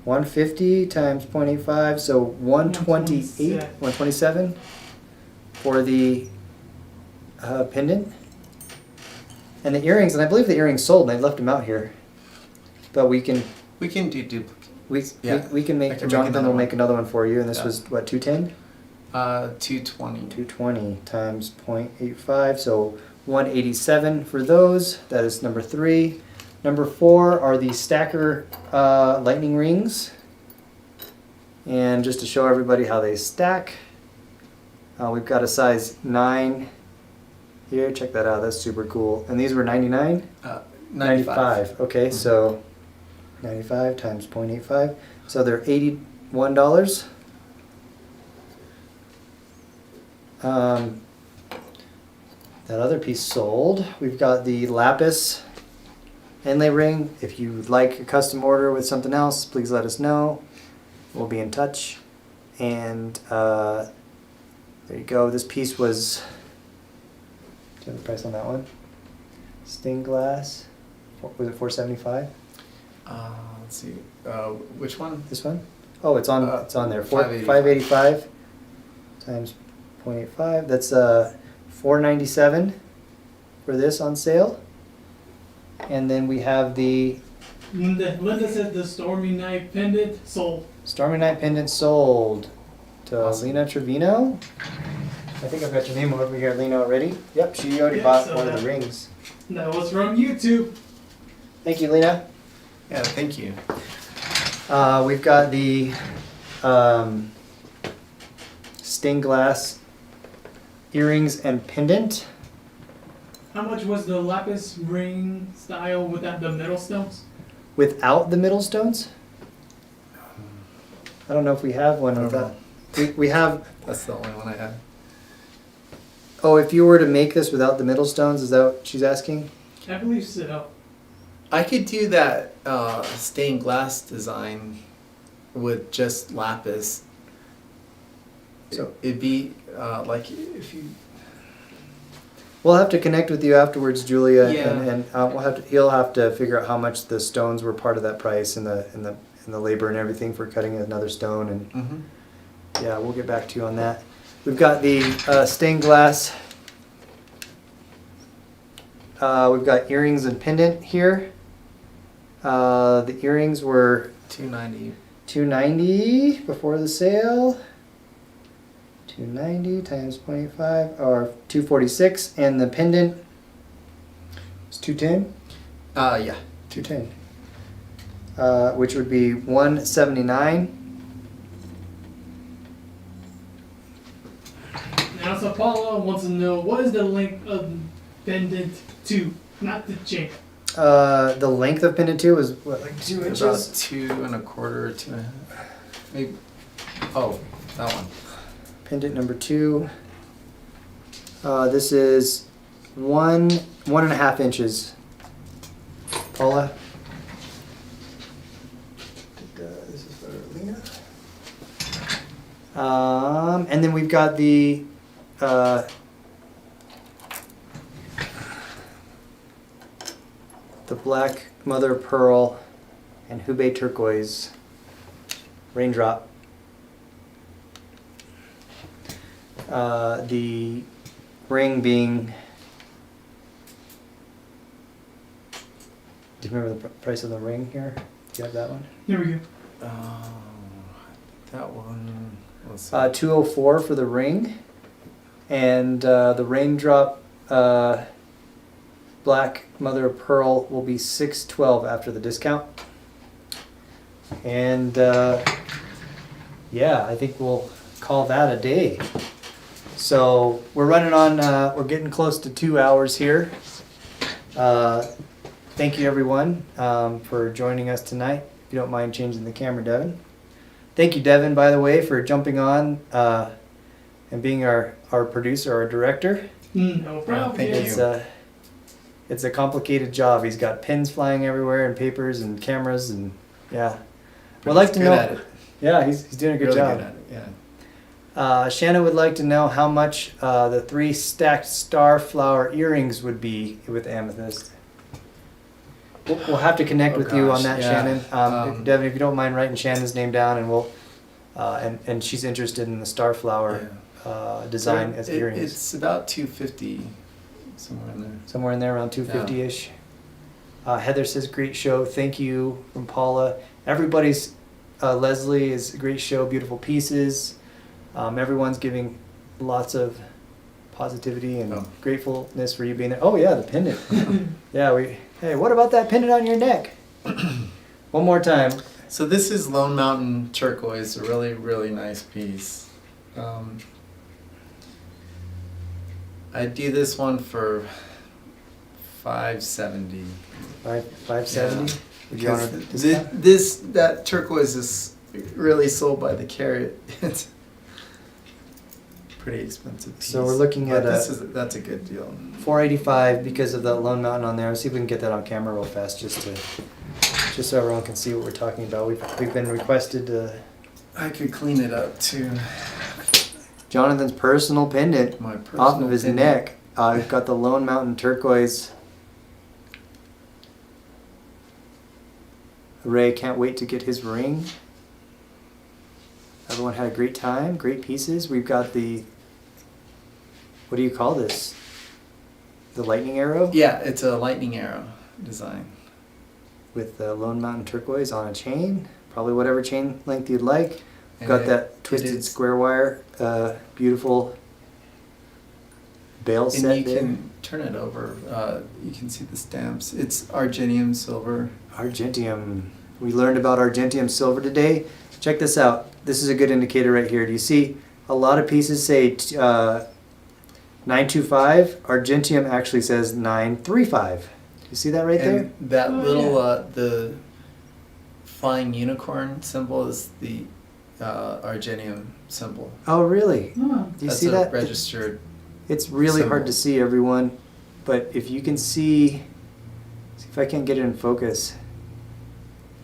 150 times 0.85, so 128, 127 for the pendant. And the earrings, and I believe the earrings sold, and I left them out here. But we can We can do duplicate. we can I make, can make Jonathan another will one. make another one for you, and this Yeah. was what, 210? 220. 220 times 0.85, so 187 for those. That is number 3. Number 4 are the stacker lightning rings. And just to show everybody how they stack, we've got a size 9 here. Check that out. That's super cool. And these were 99? 95. Okay, so 95 times 0.85. So they're $81. that other piece sold. We've got the Lapis inlay ring. If you would like a custom order with something else, please let us know. We'll be in touch. And there you go. This piece was, do you have the price on that one? Stained glass, was it $475? Let's see. Which one? This one? Oh, it's on there. 585. 585 times 0.85. That's $497 for this on sale. And then we have the Linda said the Stormy Night pendant sold. Stormy Night pendant sold to Awesome. Lena Trevino. I think I've got your name over here, Lena, already. Yep, she already Yeah, bought so one of that- the rings. That was from YouTube. Thank you, Lena. Yeah, thank you. We've got the stained glass earrings and pendant. How much was the Lapis ring style without the metal stones? Without the middle stones? I don't know if we have one I of don't that. We have, That's the only one I have. oh, if you were to make this without the middle stones, is that what she's asking? I believe so. I could do that stained glass design with just lapis. So- It'd be like if you. We'll have to connect with you afterwards, Julia, Yeah. and he'll have to figure out how much the stones were part of that price and the labor and everything for cutting another stone, and Mm-hmm. yeah, we'll get back to you on that. We've got the stained glass. We've got earrings and pendant here. The earrings were $290. $290 before the sale. $290 times 0.5 or $246, and the pendant is $210. Yeah. $210. Which would be $179. Now, so Paula wants to know what is the length of pendant 2, not the chain. The length of pendant 2 is what, like 2 About inches? 2 1/4 or 2.5. Maybe. Oh, that one. Pendant number 2. This is 1.5 inches. Paula. This is for Lena. And then we've got the black mother of pearl and Hubei turquoise raindrop. The ring being. Do you remember the price of the ring here? Do you have that one? Here we go. That one. Let's see. $204 for the ring, and the raindrop black mother of pearl will be $612 after the discount. And yeah, I think we'll call that a day. So we're running on. We're getting close to 2 hours here. Thank you everyone for joining us tonight. If you don't mind changing the camera, Devin. Thank you, Devin, by the way, for jumping on and being our producer, our director. No problem. thank yeah. you. It's a complicated job. He's got pins flying everywhere and papers and cameras and yeah. We'd like to Good know. at it. Yeah, he's doing a good Really job. good at it. Yeah. Shanna would like to know how much the 3 stacked starflower earrings would be with amethyst. We'll have to connect with you on gosh, that, yeah. Shannon. Devin, if you don't mind writing Shannon's name down, and we'll and she's interested in the starflower design as earrings. It's about 250 somewhere in there. Somewhere in there around 250-ish. Heather says, great show. Thank you from Paula. Everybody's, Leslie is a great show, beautiful pieces. Everyone's giving lots of positivity and gratefulness for you being there. Oh yeah, the pendant. Yeah, hey, what about that pendant on your neck? One more time. So this is Lone Mountain Turquoise, a really, really nice piece. I do this one for $570. 570? Would you honor the discount? That turquoise is really sold by the carat. It's pretty expensive piece. So we're looking at that's a good deal. $485 because of the Lone Mountain on there. Let's see if we can get that on camera real fast, just so everyone can see what we're talking about. We've been requested to. I could clean it up too. Jonathan's personal pendant My personal off of his pendant. neck. We've got the Lone Mountain Turquoise. Ray can't wait to get his ring. Everyone had a great time, great pieces. We've got the, what do you call this? The lightning arrow? Yeah, it's a lightning arrow design. With the Lone Mountain Turquoise on a chain. Probably whatever chain length you'd like. We've And got it- that it twisted is- square wire, beautiful bail And set you there. can turn it over. You can see the stamps. It's Argentium silver. Argentium. We learned about Argentium silver today. Check this out. This is a good indicator right here. Do you see a lot of pieces say 925? Argentium actually says 935. You see that right there? And that Oh, little yeah. the flying unicorn symbol is the Argentium symbol. Oh, really? Oh, Do you That's see a that? registered. It's really hard symbol. to see, everyone. But if you can see if I can get it in focus.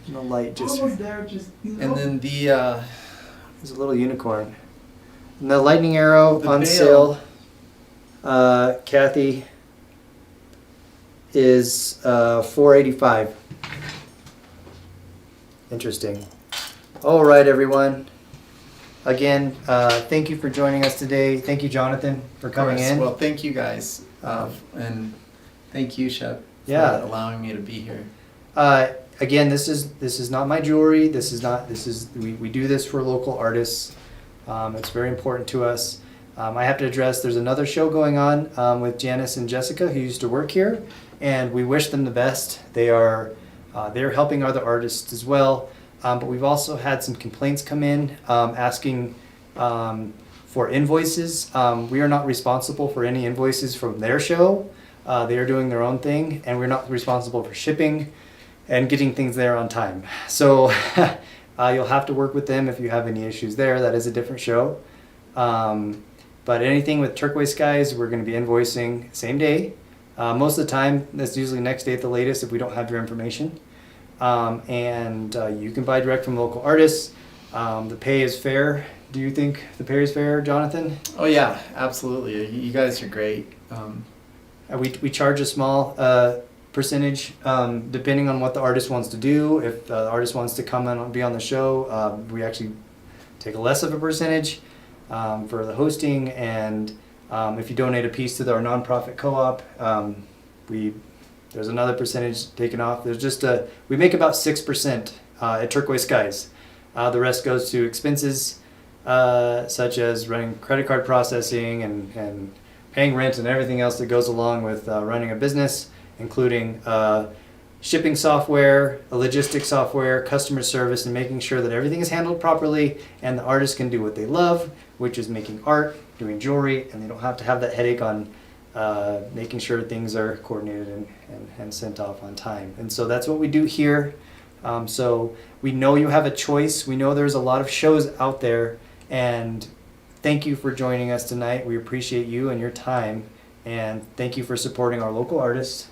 The light just. almost there, just. And then the There's a little unicorn. And the lightning arrow The on bail. sale, Kathy, is $485. Interesting. All right, everyone. Again, thank you for joining us today. Thank you, Jonathan, for coming in. Well, thank you guys, and thank you, Shep, for Yeah. allowing me to be here. Again, this is not my jewelry. We do this for local artists. It's very important to us. I have to address, there's another show going on with Janice and Jessica, who used to work here, and we wish them the best. They're helping other artists as well. But we've also had some complaints come in asking for invoices. We are not responsible for any invoices from their show. They are doing their own thing, and we're not responsible for shipping and getting things there on time. So you'll have to work with them if you have any issues there. That is a different show. But anything with Turquoise Skies, we're going to be invoicing same day. Most of the time, that's usually next day at the latest if we don't have your information. And you can buy direct from local artists. The pay is fair. Do you think the pay is fair, Jonathan? Oh yeah, absolutely. You guys are great. We charge a small percentage depending on what the artist wants to do. If the artist wants to come and be on the show, we actually take a less of a percentage for the hosting. And if you donate a piece to our nonprofit co-op, there's another percentage taken off. There's just we make about 6% at Turquoise Skies. The rest goes to expenses such as running credit card processing and paying rent and everything else that goes along with running a business, including shipping software, logistics software, customer service, and making sure that everything is handled properly and the artists can do what they love, which is making art, doing jewelry, and they don't have to have that headache on making sure things are coordinated and sent off on time. And so that's what we do here. So we know you have a choice. We know there's a lot of shows out there, and thank you for joining us tonight. We appreciate you and your time, and thank you for supporting our local artists.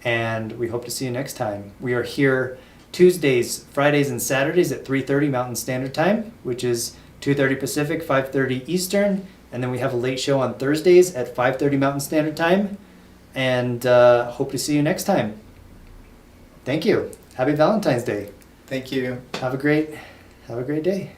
And we hope to see you next time. We are here Tuesdays, Fridays, and Saturdays at 3:30 Mountain Standard Time, which is 2:30 Pacific, 5:30 Eastern. And then we have a late show on Thursdays at 5:30 Mountain Standard Time. And hope to see you next time. Thank you. Happy Valentine's Day. Thank you. Have a great day.